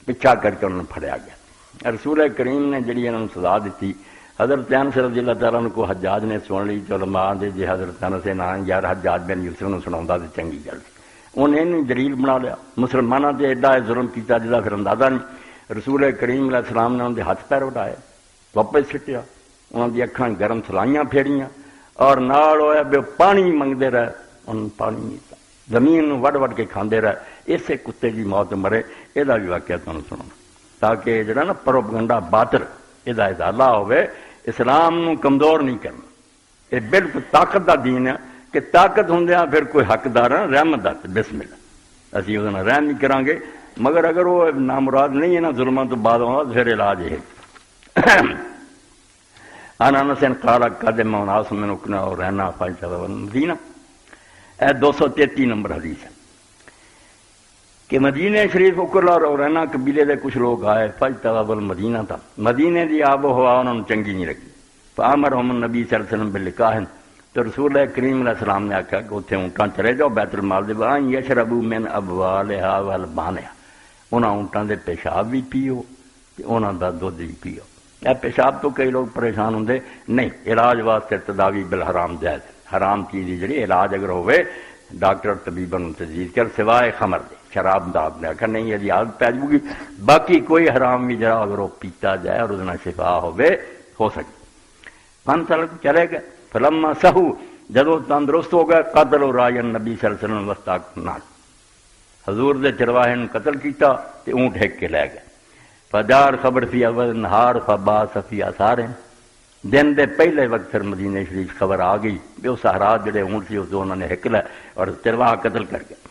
پیچھا کر کے انہوں نے پھڑیا گیا۔ رسول کریم نے جڑی انہوں نے سزا دیتی، حضرت انس رضی اللہ تعالیٰ عنہ کو حجاج نے سن لی، جو علماء دے جی حضرت انس سے نام یار حجاج بن یوسف نے سناؤں تے چنگی گل سی، انہیں انہوں دلیل بنا لیا، مسلمانوں سے ایڈا ظلم کیتا جدا پھر اندازہ نہیں۔ رسول کریم علیہ السلام نے انہوں نے ہاتھ پیر اٹھائے، واپس سٹیا، انہوں دی اکھاں گرم سلائیاں پھیڑیاں، اور نال ہویا بے پانی منگتے رہے، انہوں پانی نہیں تا، زمین وڈ وڈ کے کھاندے رہے، اسے کتے کی موت مرے۔ یہ بھی واقعہ تمہیں سنا تاکہ جڑا نا پروپگنڈا باطل یہ ازالہ ہوئے، اسلام نو کمزور نہیں کرنا۔ یہ بالکل طاقت دا دین ہے کہ طاقت ہوندیاں پھر کوئی حقدار ہے رحمت دا، بسم اللہ اسی وہ رحم نہیں کریں گے، مگر اگر وہ نامراد نہیں ہے نا ظلموں تو بعد ہوگا پھر علاج ہے۔ انس قال قدم ناس من رکنا اور رہنا فاجتہ مدینہ، اے 233 نمبر حدیث ہے کہ مدینہ شریف اکرلا اور رہنا قبیلے دے کچھ لوگ آئے، فاجتہ مدینہ تھا، مدینے دی آب و ہوا انہوں نے چنگی نہیں لگی، فامرہم النبی صلی اللہ علیہ وسلم باللقاہ، تو رسول کریم علیہ السلام نے آخیا کہ اتنے اونٹاں چلے جاؤ بیت المال دے وان یشربوا من ابوالہا والبانہا، انہاں اونٹاں دے پیشاب بھی پیو تے انہاں دا دودھ بھی پیو۔ اے پیشاب تو کئی لوگ پریشان ہوندے، نہیں علاج واسطے تداوی بالحرام جائز، حرام چیز جڑی علاج اگر ہوئے ڈاکٹر طبیبن تجویز کر سوائے خمر دے، شراب دا آپ نے آخر نہیں یہ عادت پی جائے گی، باقی کوئی حرام بھی جرا اگر وہ پیتا جائے اور اس شفا ہوئے ہو سکے۔ 5 سال چلے گئے، فلما سہو جدو تندرست ہو گئے، قتل رائی نبی صلی اللہ علیہ وسلم وستاقنال، حضور دے چرواہے نے قتل کیتا تے اونٹ ہک کے لے گئے۔ فدار خبر فی اول نہار فباس فی آثار، دن دے پہلے وقت پھر مدینہ شریف خبر آ گئی کہ وہ صحرا جڑے اونٹ سی اس انہوں نے ہک لے اور چرواہ قتل کر گئے۔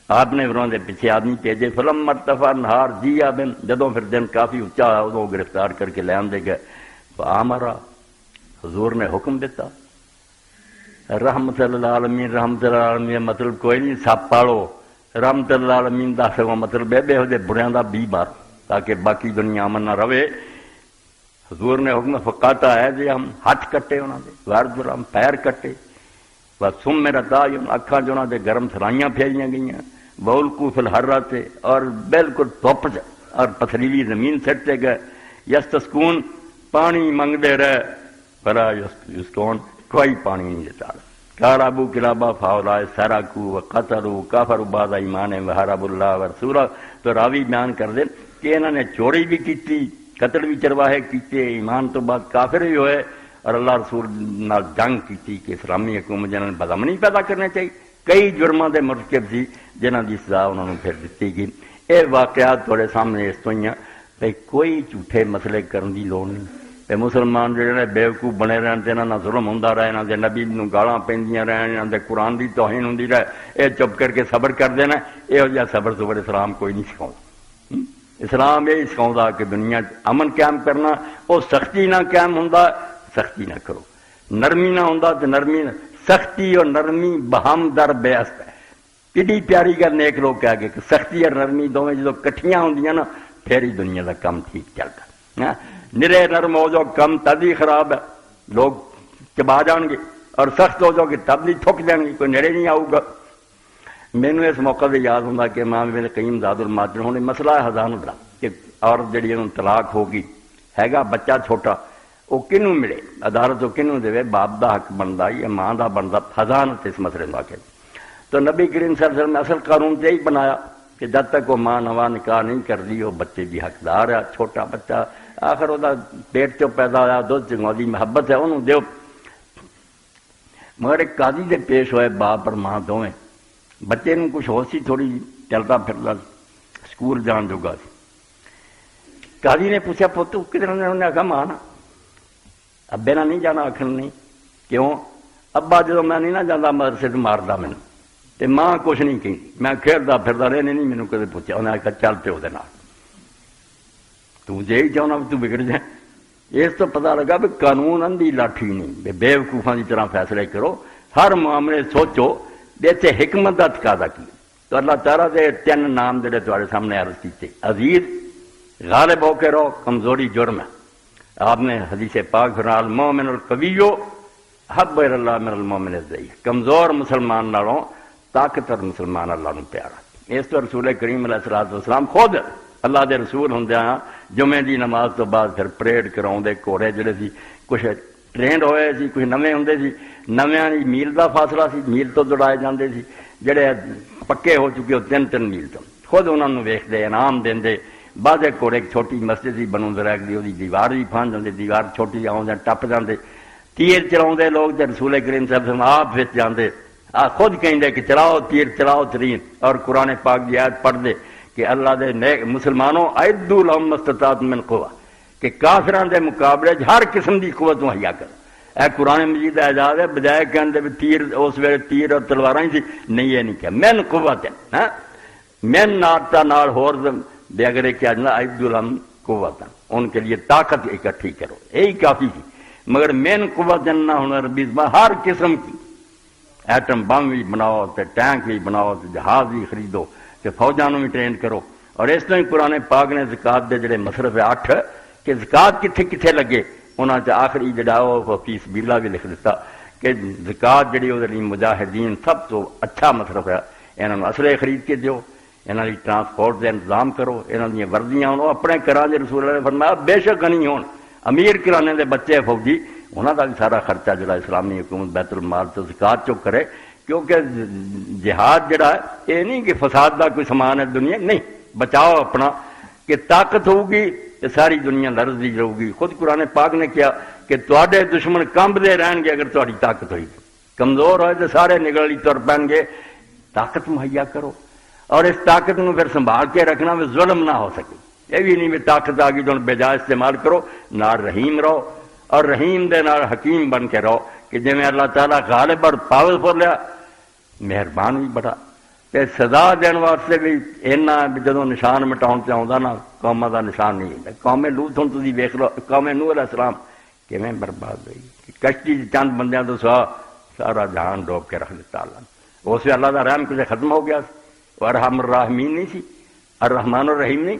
آپ نے انہوں نے پیچھے آدمی بھیجے، فلم مرتفع نہار جیا بن، جدوں پھر دن کافی اچا ادو گرفتار کر کے لے آندے گئے۔ فآمرا، حضور نے حکم دیتا، رحمت اللہ العالمین، رحمت اللہ العالمین مطلب کوئی نہیں سپ پالو، رحمت اللہ العالمین دا سوا مطلب ہے بے ہو دے بڑیاں دا بی مار تاکہ باقی دنیا امن نہ رہے۔ حضور نے حکم فقاتا ہے جی ہم ہاتھ کٹے انہوں نے، ورد ہم پیر کٹے، بس سم میرا تاج اکھاں جو انہوں نے گرم سرائیاں پھیریاں گئیاں، بولکو فی الحرہ سے، اور بالکل دھوپ اور پتھریلی زمین سٹتے گئے، یستسکون پانی منگتے رہے، بلا یسکون کوئی پانی نہیں دیتا۔ قال ابو کلابہ فاولائے سراکو وقتلوا کافروا بعد ایمان وحاربوا اللہ ورسولہ، تو راوی بیان کر دے کہ انہوں نے چوری بھی کی، قتل بھی چرواہے کیتے، ایمان تو بعد کافر بھی ہوئے، اور اللہ رسول نال جنگ کی کہ اسلامی حکومت جنہوں نے بدامنی پیدا کرنے چاہیے، کئی جرموں کے مرتکب سی جنہوں کی سزا انہوں نے پھر دیتی گئی۔ یہ واقعات تھوڑے سامنے اس تو ہی ہیں بھائی کوئی جھوٹے مسئلے کرنے کی لوڑ نہیں، بھائی مسلمان جڑے بےوقوف بنے رہن تے انہاں ظلم ہوندا رہے، انہاں دے نبی نوں گالاں پیندیاں رہن، انہاں دے قرآن دی توہین ہوندی رہے، یہ چپ کر کے صبر کر دینا، یہو جہا صبر صبر اسلام کوئی نہیں سکھاؤں۔ اسلام یہ سکھاؤں کہ دنیا امن قائم کرنا، وہ سختی نہ قائم ہوندا، سختی نہ کرو، نرمی نہ ہوندا تے نرمی نہ، سختی اور نرمی بہم در بیست ہے۔ کڈی پیاری گل نیک لوگ کہہ گئے کہ سختی اور نرمی دونوں جدو کٹھیاں ہوندیاں نا پھر ہی دنیا کا کام ٹھیک چلتا۔ نرے نرم ہو جاؤ کم تد ہی خراب ہے، لوگ چبا جان گے، اور سخت ہو جاؤ گے تب نہیں تھک جان گے، کوئی نرے نہیں آؤ گا۔ مینوں اس موقع سے یاد ہوں کہ امام ابن قیم زاد المعاد نے مسئلہ خزانہ دا کہ عورت جڑی انہوں طلاق ہوگی، ہے گا بچہ چھوٹا، وہ کنوں ملے، عدالت وہ کنوں دے، باپ دا حق بنتا یا ماں دا بنتا، خزانت اس مسئلے میں واقع۔ تو نبی کریم صلی اللہ علیہ وسلم نے اصل قانون سے ہی بنایا کہ جب تک وہ ماں نوا نکاح نہیں کر دی وہ بچے بھی حقدار ہے، چھوٹا بچہ آخر وہ پیٹ چو پیدا ہوا دودھ چنگا دی محبت ہے انہوں دیو. مگر ایک قاضی دے پیش ہوئے باپ اور ماں دونیں. بچے نے کچھ ہو سی تھوڑی چلتا پھرتا سکول جان جوگا سی. قاضی نے پوچھا پتو کدھر نے؟ انہیں آخا ماں نا ابے نہ نہیں جانا. آخر نہیں کیوں؟ ابا جدو میں نہیں نہ جانا مدرسے تو ماردا مینو تے ماں کچھ نہیں کہ میں کھیلتا پھرتا رہے نہیں مینو کدے پوچھا. انہیں آخیا چل پیو دے نال تو جے ہی چاہنا تو بگڑ جائے. اس تو پتہ لگا بھی قانون اندھی لاٹھی نہیں بے وقوفاں کی طرح فیصلے کرو. ہر معاملے سوچو اتنے حکمت کا تقاضا کی. تو اللہ تعالیٰ دے 3 نام جڑے تمہارے سامنے عرض کیتے. عزیز غالب ہو کے رہو، کمزوری جرم ہے. آپ نے حدیث پاک فرمایا المؤمن القوی حب الی اللہ من المؤمن الضعیف. کمزور مسلمان نالوں طاقتور مسلمان اللہ نو پیارا. اس تو رسول کریم علیہ الصلوۃ والسلام خود اللہ دے رسول ہوندیاں جمعے دی نماز تو بعد پھر پریڈ کراؤں دے گھوڑے جڑے سی کچھ ٹرینڈ ہوئے سی کچھ نویں ہوندے سی. نویاں دی میل دا فاصلہ سی میل تو دوڑائے جاندے سی. جڑے پکے ہو چکے ہو 3 میل تو خود انہوں نے ویکھدے انعام دیندے. بعد گھوڑے ایک چھوٹی مسجد سی بنو دریک دی وہی دیوار بھی پھان جاندے. دیوار چھوٹی آؤندے ٹپ جاندے. تیر چلاؤندے لوگ تے رسول کریم صلی اللہ علیہ وسلم آپ وچ جاندے. خود کہندے کہ چلاؤ تیر چلاؤ ترین. اور قرآن پاک کی آیت پڑھ دے کہ اللہ دے نیک مسلمانوں اعدوا لهم ما استطعتم من قوہ کہ کافران دے مقابلے ہر قسم دی قوت مہیا کرو. اے قرآن مجید کا اعجاز ہے. بجائے کہندے بھی تیر اس ویلے تیر اور تلواراں ہی سی نہیں یہ نہیں کہا من قوت ہے من نارتا نال ہور بے اگر ایک اجنا اعدوا لهم قوت ان کے لیے طاقت اکٹھی کرو یہی کافی تھی. مگر من قوت نہ ہونا ربی ہر قسم کی ایٹم بم بھی بناؤ تے ٹینک بھی بناؤ تے جہاز بھی خریدو تے فوجاں بھی ٹرین کرو. اور اس طرح قرآن پاک نے زکات دے جڑے مصرف 8 کہ زکات کتھے کتھے لگے انہاں چ آخری جڑا وہ فی سبیل اللہ بھی لکھ دیتا کہ زکات جڑی وہ مجاہدین سب تو اچھا مصرف ہے. انہاں اسلحے خرید کے دیو، انہاں دی ٹرانسپورٹ دے انتظام کرو، انہاں دی وردیاں انہوں اپنے گھراں دے. رسول اللہ نے فرمایا بے شک غنی ہون امیر کرانے دے بچے فوجی انہوں کا بھی سارا خرچہ جڑا اسلامی حکومت بیت المال تو زکات چک کرے. کیونکہ جہاد جڑا ہے یہ نہیں کہ فساد کا کوئی سامان ہے دنیا نہیں. بچاؤ اپنا کہ طاقت ہوگی تو ساری دنیا لرزی رہے گی. خود قرآن پاک نے کیا کہ تواڈے دشمن کمبدے رہن گے اگر تہاڈی طاقت ہوئی. کمزور ہوئے تو سارے نگل تر پین گے. طاقت مہیا کرو اور اس طاقت کو پھر سنبھال کے رکھنا بھی ظلم نہ ہو سکے. یہ بھی نہیں بھی طاقت آ گئی تو بے جا استعمال کرو. نال رحیم رہو اور رحیم دے نال حکیم بن کے رہو کہ جی میں اللہ تعالیٰ غالب اور پاورفل لیا مہربان بھی بڑا. تے سزا دین واسطے بھی اینا جدوں نشان مٹاؤن سے آਉਂدا نا قوماں دا نشان نہیں ہے. قوم لوط ہن تسی ویکھ لو قوم نوح علیہ السلام کیویں برباد ہوئی. کشتی چند بندیاں تو سارا جہان ڈوب کے رکھ دیتا اللہ نے. اس سے اللہ کا رحم کسے ختم ہو گیا. ارحم الراحمین نہیں سی الرحمن الرحیم نہیں.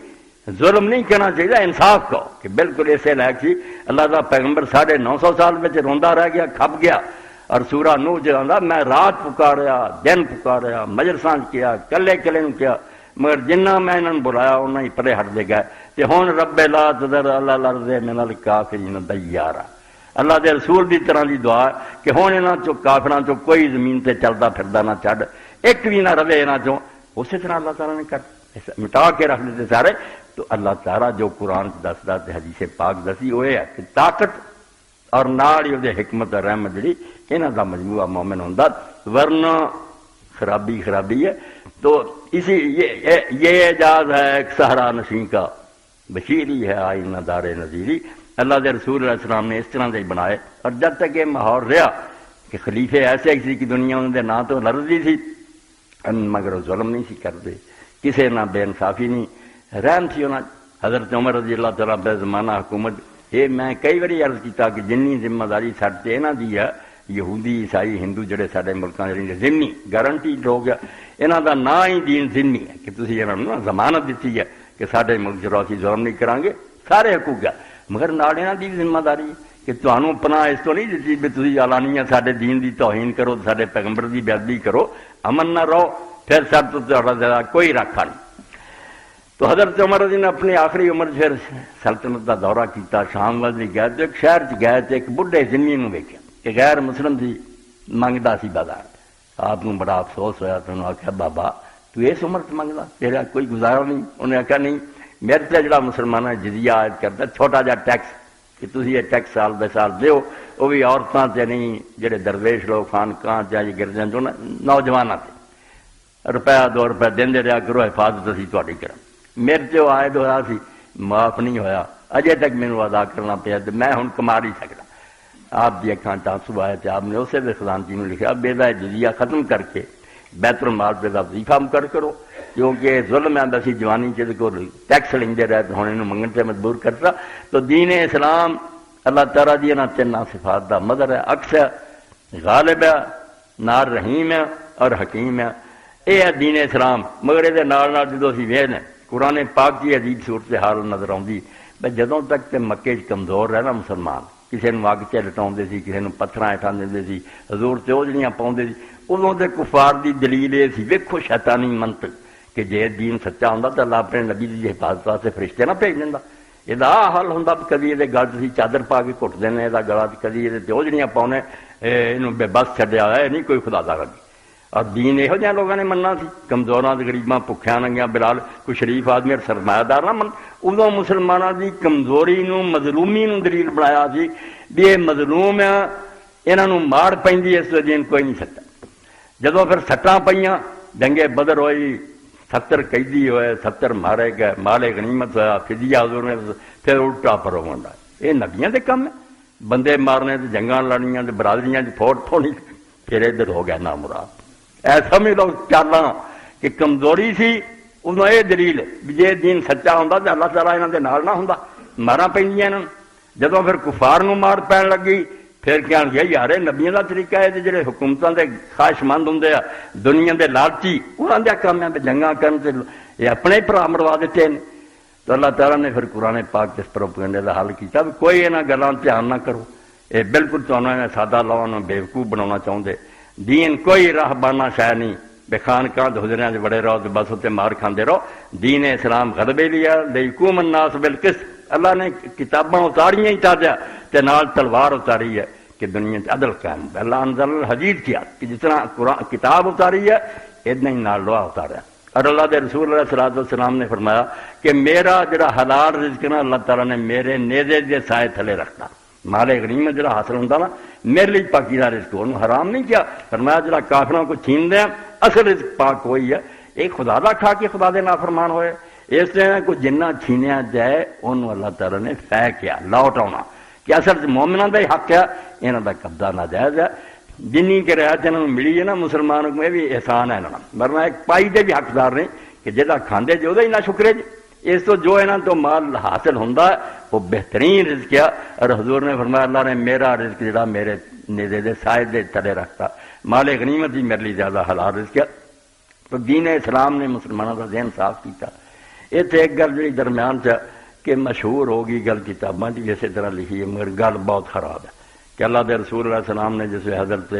ظلم نہیں کہنا چاہیے انصاف کو کہ بالکل اسے لائق سی. اللہ کا پیغمبر 950 سال میں روندا رہ گیا کھپ گیا. اور سورہ نوح جانا میں رات پکاریا دن پکاریا مجلساں کیا کلے کلے نو کیا مگر جنہ میں انہوں نے بلایا انہیں ہی پرے ہٹ دے گئے. تے ہن رب لا تذر علی الارض من الکافرین دیارا. اللہ دے رسول دی طرح دی دعا ہے کہ ہن انہاں چوں کافراں چوں کوئی زمین تے چلدا پھردا نہ چھڈ ایک بھی نہ رہے انہاں چوں. اسی طرح اللہ تعالیٰ نے کر مٹا کے رکھ دیتے سارے. تو اللہ تعالیٰ جو قرآن دسدا تے حدیث پاک دسی وہ ہے کہ طاقت اور نال ہی دے حکمت اور رحمت جڑی انہاں دا مجموعہ مومن ہوندا ورنہ خرابی ہے. تو اسی یہ اعجاز ہے ایک صحرا نشین کا بشیری ہے آئینہ دار نذیری. اللہ دے رسول علیہ السلام نے اس طرح سے بنائے. اور جب تک یہ ماحول رہا کہ خلیفے ایسے کسی کی دنیا انہوں نے نہ تو لرزی تھی مگر ظلم نہیں سی کرتے کسے نہ بے انصافی نہیں رحم سی انہاں. حضرت عمر رضی اللہ تعالیٰ بے زمانہ حکومت یہ میں کئی باری عرض کیتا کہ جنی ذمہ داری ساڈے انہاں دی ہے یہودی عیسائی ہندو جڑے سارے ملکاں دے ذمہ گارنٹی ہو گیا انہاں دا نا ہی دین ذمہ ہے کہ تسی انہاں نوں ضمانت دتی ہے کہ سارے ملک جو اسی ظلم نہیں کران گے سارے حقوق ہے. مگر نال انہاں دی ذمہ داری ہے کہ تانوں پناہ اس تو نہیں دتی بھی تسی اعلانیہ سارے دین دی توہین کرو سارے پیغمبر دی بے ادبی کرو امن نہ رہو پھر سب تو زیادہ کوئی رکھا نہیں. تو حضرت عمر رضی نے اپنی آخری عمر پھر سلطنت کا دورہ کیتا شام وال بھی گئے تو ایک شہر چ گئے تو ایک بڈھے ذمی نو ویکھیا کہ غیر مسلم سی منگدا سی بازار. آپ کو بڑا افسوس ہوا تو انہوں نے آخیا بابا تو اس عمر سے منگدا تیرا کوئی گزارا نہیں. انہیں آخیا نہیں میرے تے جڑا مسلمانوں جزیہ عائد کرتا چھوٹا جا ٹیکس کہ تسی یہ ٹیکس سال بے سال دیو، وہ بھی عورتاں تے نہیں، جڑے درویش لوگ خانقاہ تے گردیاں چوں نوجواناں تے روپیہ 2 روپے دیندے رہا کرو، حفاظت اسی تہاڈی کرا۔ میرے تے وہ عائد ہویا سی، معاف نہیں ہویا، اجے تک مینوں ادا کرنا پیا تے میں ہن کما نہیں سکدا۔ آپ دی اکھاں تاثر آئے تے آپ نے اسے دے خزانچی نوں لکھیا بے جزیہ ختم کر کے بیت المال پہ وظیفہ مقرر کرو، کیونکہ ظلم ہے بسی جوانی چ کو ٹیکس لیندے رہے تو ہن اینوں منگن تے مجبور کرتا۔ تو دین اسلام اللہ تعالیٰ دی انہاں تیناں صفات دا مظہر ہے، عکس ہے، غالب ہے، نار رحیم ہے اور حکیم ہے۔ اے ہے دین اسلام۔ مگر یہ نال جدو اسی ویکھنے قرآن پاک کی عجیب صورتحال نظر آؤندی بھئی جدوں تک تے مکے چ کمزور رہنا مسلمان، کسی نوں اگ چ لٹاؤندے سی، کسی نوں پتھراں ہٹا دیندے سی، حضور تے اوجڑیاں پاؤندے سی، ادوں دے کفار دی دلیل یہ سی، ویکھو شیطانی منطق کہ جے دین سچا ہوندا تے اللہ اپنے نبی دی حفاظت واسطے فرشتے نہ بھیج دیندا۔ یہ حل ہوندا کدی یہ گل تسی چادر پا کے گھٹ دینے یہ گلا، کدی یہ اوجڑیاں پاؤنے، یہ بے بس چھڈیا ہے نہیں کوئی خدا دا رب۔ اور دین یہو جہاں لوگوں نے مننا سی، کمزوراں تے غریباں بھکھیاں ننگیاں بلال کوئی شریف آدمی اور سرمایہ دار نہ من۔ ادوں مسلمانوں دی کمزوری نوں مظلومی نوں دلیل بنایا سی بھی یہ مظلوم ہے، انہاں نوں مار پیندی، اس تو دین کوئی نہیں سکتا۔ جدوں پھر سٹاں پئیاں، جنگ بدر ہوئی، 70 قیدی ہوئے، 70 مارے گئے، مال غنیمت ہوا، فدیہ حضور نے پھر الٹا پروگنڈا۔ یہ نبیاں دے کم ہے، بندے مارنے تے جنگاں لڑنیاں تے برادریاں دی فوٹ تھونی، پھر ادھر ہو گیا نامراد۔ ایسا سمجھ لو چالاں کہ کمزوری سی، انہوں یہ دلیل بھی جے دین سچا ہوندا تے اللہ تعالیٰ انہاں دے نال نہ ہوندا، ماراں پیندیاں انہاں۔ جدوں پھر کفار نوں مار پین لگی، پھر کہن گیا یار نبیاں دا طریقہ ہے تے جڑے حکومتاں دے خواہش مند ہوندے آ، دنیا دے لالچی، انہاں دا کام ہے جنگاں کرن تے یہ اپنے بھرا مروا دیتے ہیں۔ تو اللہ تعالیٰ نے پھر قرآن پاک اس پروپیگنڈے دا حل کیتا بھی کوئی انہاں گلاں دھیان نہ کرو، یہ بالکل تانوں نے سادہ لاؤ نوں بیوقوف بناਉਣਾ چاہندے۔ دین کوئی راہ بانا شے نہیں بے خانقاہ حضریاں دے بڑے رہو تے بس اتنے مار کھاندے رہو۔ دین اسلام غضب لیا لیکوم الناس بالقسط، اللہ نے کتاباں اتاریاں ہی تازہ تے نال تلوار اتاری ہے کہ دنیا تے عدل قائم۔ اللہ انزل الحدید کیا کہ جس طرح قرآن کتاب اتاری ہے اتنا ہی نال لوہا اتارا۔ اور اللہ دے رسول علیہ الصلوۃ والسلام نے فرمایا کہ میرا جڑا حلال رزق نا اللہ تعالیٰ نے میرے نیزے دے سائے تھلے رکھنا۔ مال غنیمت جڑا حاصل ہوتا نا میرے لیے پاکیزہ رزق، انہوں حرام نہیں کیا۔ فرمایا جڑا کافراں کو چھین دیں اصل رزق پاک ہوئی ہے، ایک خدا دا کھا کے خدا دے نافرمان ہوئے۔ اس طرح کو جنہ چھینیا جائے انہوں اللہ تعالیٰ نے فے کیا لوٹ آنا کہ اصل مومناں دا ہی حق ہے، انہاں دا قبضہ ناجائز ہے۔ جنی کہ رعایت انہوں ملی ہے نا مسلمانوں کو، یہ بھی احسان ہے انہوں، ورنہ ایک پائی دے بھی حقدار نہیں کہ جہاں کھاندے جو دا ہی نہ شکرے جی۔ اس تو جو انہوں تو مال حاصل ہوتا ہے وہ بہترین رزق ہے۔ اور حضور نے فرمایا اللہ نے میرا رزق جڑا میرے نیزے دے سائے دے تلے رکھتا، مال غنیمت ہی میرے لیے زیادہ حلال رزق ہے۔ تو دین اسلام نے مسلمانوں کا ذہن صاف کیتا۔ اتنے ایک گل جی درمیان چ کہ مشہور ہوگی گل کتاباں کی اسی طرح لکھی ہے مگر گل بہت خراب ہے کہ اللہ دے رسول علیہ السلام نے جیسے حضرت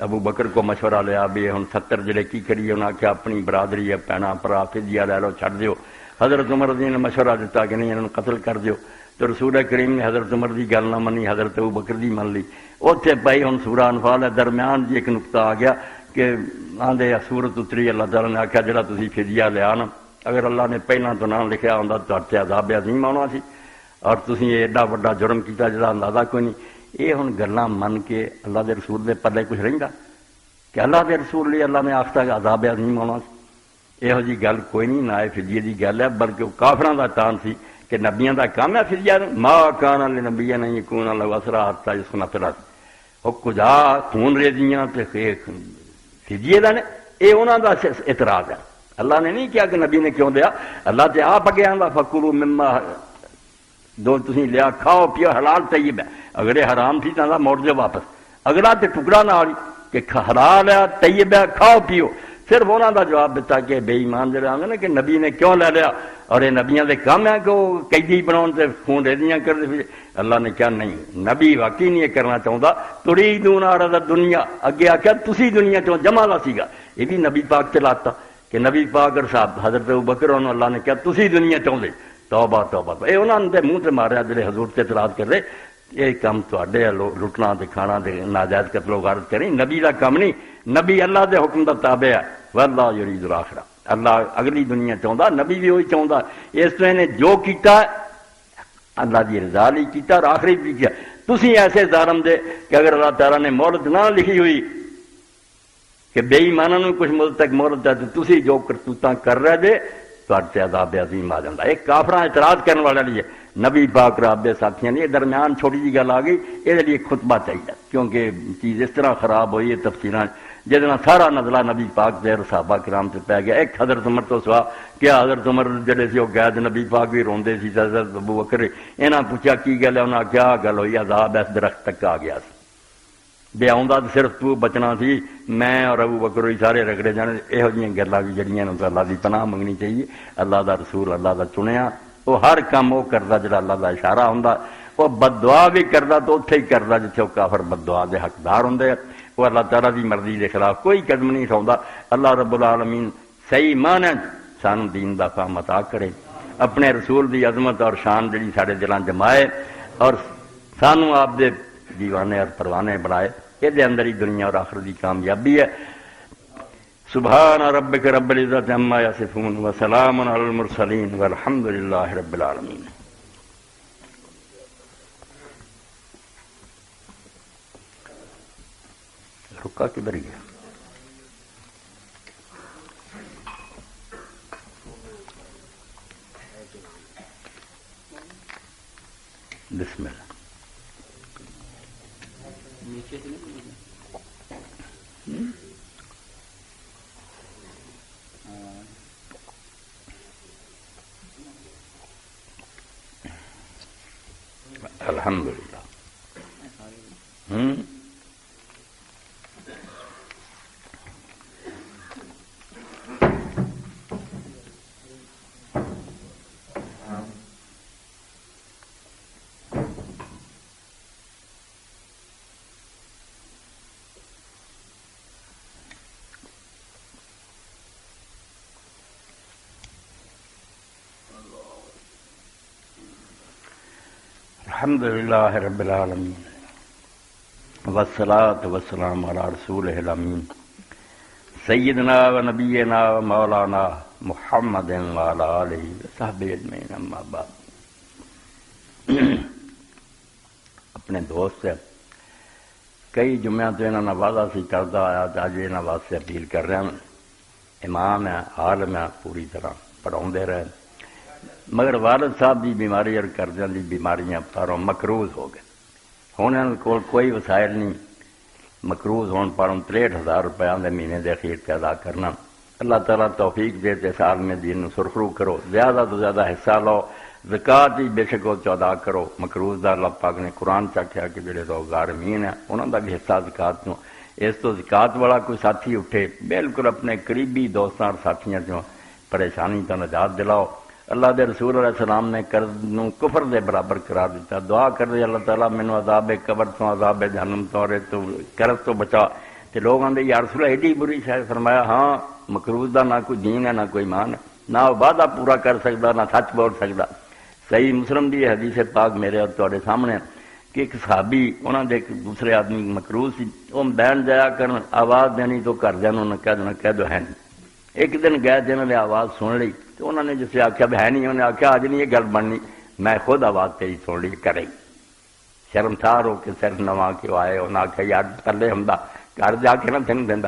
ابو بکر کو مشورہ لیا بھی ہن 70 جڑے کی کریے، انہاں آخیا اپنی برادری ہے پینا پرا فدیہ لے لو چھڈ دیو۔ حضرت عمر نے مشورہ دیتا کہ نہیں انہوں قتل کر دیو، تو رسول کریم نے حضرت عمر کی گل نہ منی، حضرت ابو بکر دی من لی۔ اتنے پائی ہن سورہ انفال ہے، درمیان جی ایک نقطہ آ گیا کہ آندے سورت اتری، اللہ تعالیٰ نے آخیا جڑا تسی فدیہ لیا نا، اگر اللہ نے پہلا تو نہ لکھیا ہوندا تے عذاب عظیم آنا سی، اور تسی ایڈا وڈا جرم کیتا جڑا اندازہ کوئی نہیں۔ یہ ہن گلاں من کے اللہ دے رسول دے پلے کچھ رہندا کہ اللہ دے رسول لیے اللہ نے آختا کہ عذاب عظیم آنا سی؟ یہو جی گل کوئی نہیں، نہ فدیے دی گل ہے، بلکہ وہ کافراں دا تان سی کہ نبیاں دا کام ہے فدیہ، ما کان لنبی ان یکون لہ اسریٰ حتی یسخن فی الارض۔ وہ کجا خون ریزیاں تے فدیے دا نے، یہ انہاں دا اعتراض ہے۔ اللہ نے نہیں کیا کہ نبی نے کیوں دیا، اللہ تے آپ اگے آندا فکلوا مما دو تسی لیا کھاؤ پیو حلال طیب ہے، اگر یہ حرام تھی تو موڑ دو واپس، اگلا تے ٹکڑا نہ آئی کہ حلال ہے طیب ہے کھاؤ پیو۔ صرف انہوں دا جواب دیتا کہ بے ایمان جڑے آندے نا کہ نبی نے کیوں لے لیا، اور یہ نبیاں دے کام ہے کہ وہ قیدی بناؤن تے خون ریزیاں کر دے۔ اللہ نے کیا نہیں، نبی واقعی نہیں یہ کرنا چاہتا۔ تریدون عرض الدنیا، اگے آخیا تسی دنیا چوں جمع دا سیگا، یہ بھی نبی پاک چلاتا کہ نبی پاک اور صاحب حضرت ابوبکر انہوں اللہ نے کیا تسی دنیا چاہتے، توبہ توبہ۔ یہ انہوں نے منہ سے ماریا جڑے حضور سے اعتراض کر رہے، یہ کام تے لٹنا تے کھانا تے ناجائز قتل و غارت کریں، نبی کا کام نہیں، نبی اللہ دے حکم دا تابع ہے۔ واللہ یرید الآخرہ۔ اللہ اگلی دنیا چاہتا، نبی بھی وہی چاہتا، اس تو انہیں جو کیتا اللہ کی رضا لی کیتا اور آخری بھی کیا۔ تسی ایسے ظالم دے کہ اگر اللہ تعالیٰ نے مہلت نہ لکھی ہوئی کہ بے ایمانوں نے کچھ مدت تک مہلت ہے تو تسی جو کرتوتاں کر رہے دے تو عذاب عظیم آ جاتا۔ ایک کافراں اعتراض کرنے والا لیے نبی پاک رب دے ساتھیاں نے درمیان چھوٹی جی گل آ گئی، یہ لیے خطبہ چاہیے کیونکہ چیز اس طرح خراب ہوئی ہے تفسیراں جہد سارا نزلہ نبی پاک دے صحابہ کرام سے پی گیا۔ ایک حضرت عمر تو سوا کیا حضرت عمر جڑے سی وہ قید نبی پاک بھی روندے سی، حضرت ابو بکر انہاں پوچھا کی گل ہے، انہاں کیا گل ہوئی، عذاب اس درخت تک آ گیا سی، بے آؤندا تو صرف تو بچنا سی، میں اور ابو بکر ہی سارے رگڑے جانے۔ یہو جہاں گلاں بھی جڑیاں نے اللہ کی پناہ منگنی چاہیے۔ اللہ دا رسول اللہ دا چنیا، وہ ہر کام وہ کرتا جڑا اللہ دا اشارہ ہوندا، وہ بد دعا بھی کرتا تو اتھے ہی کرتا جتھے وہ کافر بد دعا دے حقدار ہوندے۔ وہ اللہ تعالیٰ دی مرضی دے خلاف کوئی قدم نہیں اٹھاؤندا۔ اللہ رب العالمین صحیح معنی سانو دین دا فہم عطا کرے، اپنے رسول دی عظمت اور شان جڑی سارے دلاں جمائے اور سانو آپ دے دیوانے اور پروانے بنائے۔ یہ اندر ہی دنیا اور آخرت کی کامیابی ہے۔ سبحان ربک رب العزت عما یصفون وسلام علی المرسلین والحمد للہ رب العالمین۔ رکا کدھر گیا؟ بسم اللہ۔ الحمدللہ۔ الحمد للہ رب العالمین والصلاة والسلام علی رسولہ الامین سیدنا و نبینا و مولانا محمد وعلی آلہ وصحبہ اجمعین، اما بعد۔ اپنے دوست سے کئی جمعہ تو انہوں نے وعدہ سی کرتا آیا، اج انہوں واسطے اپیل کر رہے ہیں۔ امام ہے، عالم ہے، پوری طرح پڑھاؤندے رہے، مگر والد صاحب دی بیماری اور قرضوں دی بیماریاں پاروں مقروض ہو گئے۔ ہن انہاں کول کوئی وسائل نہیں، مقروض ہون پاروں 63,000 روپیہ دے مہینے دے اخیر تے ادا کرنا۔ اللہ تعالیٰ توفیق دے تے سال میں دین نو سرخرو کرو، زیادہ تو زیادہ حصہ لو، زکوٰۃ ہی بے شک وہ ادا کرو۔ مقروض دا اللہ پاک نے قرآن چاکھیا کہ جڑے لوگ غارمین ہیں انہاں دا بھی حصہ زکوٰۃ نو۔ اس تو زکوٰۃ والا کوئی ساتھی اٹھے بالکل اپنے قریبی دوستاں اور ساتھیاں چوں پریشانی تو نجات دلاؤ۔ اللہ دے رسول علیہ السلام نے قرض نو کفر دے برابر قرار دیتا۔ دعا کر دے اللہ تعالیٰ مینوں عذاب قبر تو، عذاب جہنم تو اور قرض تو بچا۔ تے لوگ آندے یا رسول اللہ ایڈی بری شے، فرمایا ہاں مقروض دا نہ کوئی دین ہے نہ کوئی ایمان ہے، نہ وہ وعدہ پورا کر سکتا نہ سچ بول سکتا۔ صحیح مسلم دی حدیث پاک میرے اور تواڈے سامنے کہ ایک صحابی انہاں دے ایک دوسرے آدمی مقروض سی، وہ بین جایا کرن آواز دینی تو گھردیاں نوں کہہ دو ہے نہیں۔ ایک دن گئے جنہوں نے آواز سن لی تو انہوں نے جسے آخیا بھی ہے نہیں، انہوں نے آخیا آج نہیں یہ گل بننی، میں خود آواز تیری سن لی کرے۔ شرمسار ہو کے سر نواں کے آئے، انہوں نے آخیا یار تھلے ہوں گھر جا کے نہ تین دینا،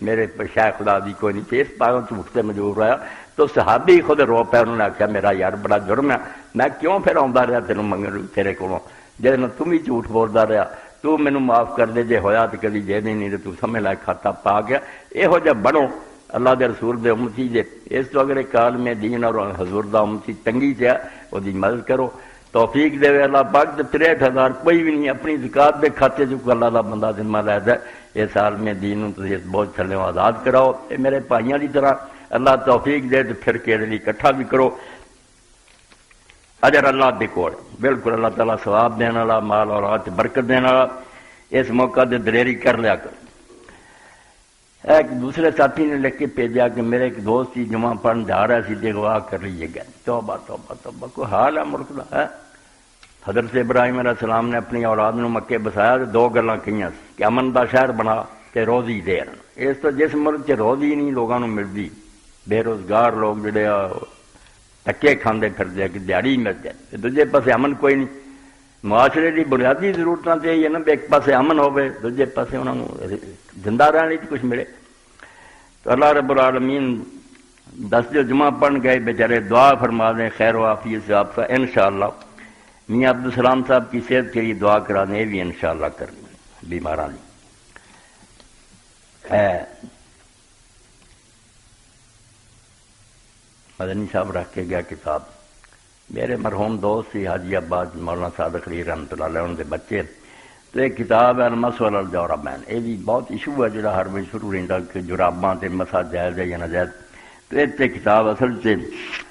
میرے شاہ خدا دی کوئی نہیں، اس پاگوں جھوٹ سے مجبور رہا۔ تو صحابی خود رو پیا، انہوں نے آخیا میرا یار بڑا جرم ہے، میں کیوں پھر آتا رہا تینوں منگن تیرے کو، جی تم ہی جھوٹ بولتا رہا، تو مینوں معاف کر دے، جے ہویا تو کبھی دے نہیں تو سمجھ لائے کھاتا پا گیا۔ یہو جہ بنو اللہ دے رسول دے امتی دے، اس تو اگر کال میں دین اور حضور دا امتی تنگی سے وہ دی مدد کرو، توفیق دے اللہ پاک۔ 63,000 کوئی بھی نہیں، اپنی زکوٰۃ دے کھاتے جو اللہ دا بندہ ذمہ لے دے، اس سال میں دین تسی اس بوجھ تھلے آزاد کراؤ۔ اے میرے بھائیاں دی طرح اللہ توفیق دے تو پھر کے لیے اکٹھا بھی کرو۔ اجر اللہ دے کول بالکل اللہ تعالیٰ ثواب دینے والا، مال اولاد برکت دینے والا۔ اس موقع دے دلیری کر لیا کر۔ ایک دوسرے ساتھی نے لکھ کے بھیجا کہ میرے ایک دوست ہی جمعہ پڑھن جا رہا سی تے گواہ کر لیے گئے۔ توبہ توبہ توبہ، کوئی حال ہے ملک دا ہے؟ حضرت ابراہیم علیہ السلام نے اپنی اولاد نو مکے بسایا تو دو گلاں کہیاں کہ امن دا شہر بنا تے روزی دین۔ اس تو جس ملک چ روزی نہیں لوگاں نو ملدی، بے روزگار لوگ جڑے ٹکے کھاندے پھردے کہ دیہڑی مل جائے، دوجے پاسے امن کوئی نہیں۔ معاشرے کی بنیادی ضرورتاں تے یہ نا بھی ایک پاسے امن ہوے، دوجے پاسے انہاں نوں زندہ رہنے کی کچھ ملے۔ تو اللہ رب العالمین دس جو جمعہ پڑھ گئے بیچارے دعا فرما دیں خیر و عافیت سے آپ کا انشاءاللہ۔ میاں عبدالسلام صاحب کی صحت کے لیے دعا کرا دیں، یہ بھی انشاءاللہ کرنی بیماراں دی۔ مدنی صاحب رکھ کے گیا کتاب، میرے مرحوم دوست سی حاجی عباس مولانا صادق علی رحمۃ اللہ علیہ ان کے بچے، تو ایک کتاب ہے المسح الجوربین، یہ بھی بہت ایشو ہے جڑا ہر وقت شروع رہتا کہ جراباں تے مسح جائز ہے یا ناجائز۔ تو یہ کتاب اصل سے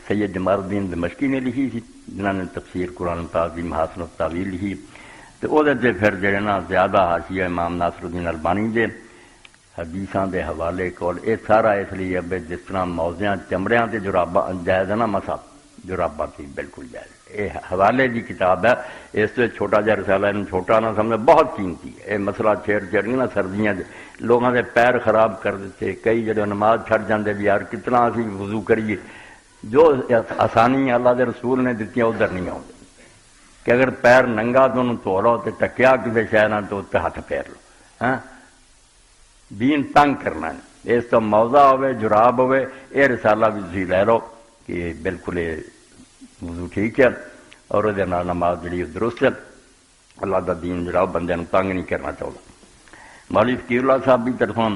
سید جمال الدین دمشقی نے لکھی سی، جنہوں نے تفسیر قرآن پاک دی محاسن التاویل لکھی، تو وہ پھر جڑے نا زیادہ حاشیہ امام ناصر الدین البانی دے حدیثاں دے حوالے کول، یہ سارا اس لیے اب جس طرح موزیاں چمڑیاں تے جراباں جائز ہے نا مسح، جراباں تھی بالکل جائز، یہ حوالے کی کتاب ہے۔ اس سے چھوٹا جا رسالہ ہے، چھوٹا نہ سمجھے، بہت قیمتی ہے۔ یہ مسئلہ چھیڑ نا سردیاں لوگوں کے پیر خراب کر دیتے، کئی جڑے نماز چھڑ جاندے بھی یار کتنا اسی وضو کریے، جو آسانی اللہ دے رسول نے دیتی ادھر نہیں آتے کہ اگر پیر ننگا تو انہوں دھو لو، تو ٹکیا کسی شے نہ تو ہاتھ پھیر لو۔ ہاں دین تنگ کرنا ہے، اس تو موضع ہوئے جراب ہوئے، یہ رسالہ بھی تھی لے لو کہ بالکل وضو ٹھیک ہے اور وہ نماز جڑی درست ہے۔ اللہ دا دین جڑا بندے نوں تنگ نہیں کرنا چاہتا۔ مولوی فقیر اللہ صاحب بھی طرفوں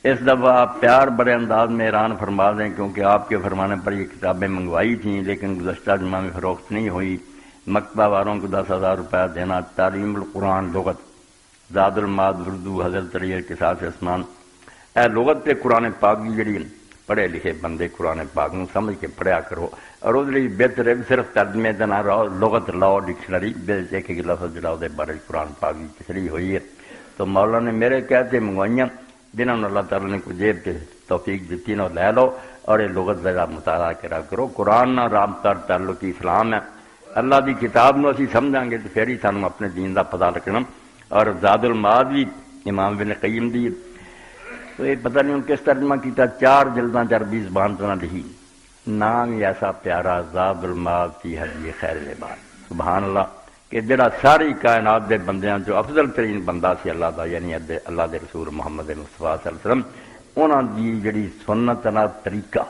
اس دفعہ آپ پیار بڑے انداز میں اعلان فرما دیں، کیونکہ آپ کے فرمانے پر یہ کتابیں منگوائی تھیں لیکن گزشتہ جمعہ میں فروخت نہیں ہوئی۔ مکتبہ والوں کو 10,000 روپیہ دینا، تعلیم القرآن لغت، زاد المعاد اردو، حضرت علی القصاص عثمان، اے لغت تے قرآن پاک کی جڑی پڑھے لکھے بندے قرآن پاک نوں سمجھ کے پڑھیا کرو، اور اس لیے بہتر ہے صرف ترجمے دے نہ رہو، لغت لاؤ ڈکشنری ایک ایک لفظ جڑا وہ بارے قرآن پاک کی تشریح ہوئی ہے۔ تو مولانا نے میرے کہتے منگوائیاں، جنہوں نے اللہ تعالیٰ نے کو جیب کے توفیق دیتی نہ لے لو، اور یہ لغت ذرا مطالعہ کرا کرو۔ قرآن نہ رابطہ تعلق اسلام ہے، اللہ دی کتاب نو اسی سمجھاں گے تو پھر ہی سانوں اپنے دین دا پتہ لگنا۔ اور زاد المعاد بھی امام ابن قیم دی، تو یہ پتہ نہیں ان کس ترجمہ کیتا، 4 جلداں عربی زبان تو نہ لکھی، نام ہی ایسا پیارا، زاد المعاد فی ہدی خیر العباد، سبحان اللہ، کہ جڑا ساری کائنات دے بندیاں جو افضل ترین بندہ سی اللہ دا، یعنی اللہ دے رسول محمد مصطفیٰ صلی اللہ علیہ وسلم، انہاں دی جڑی سنت نہ طریقہ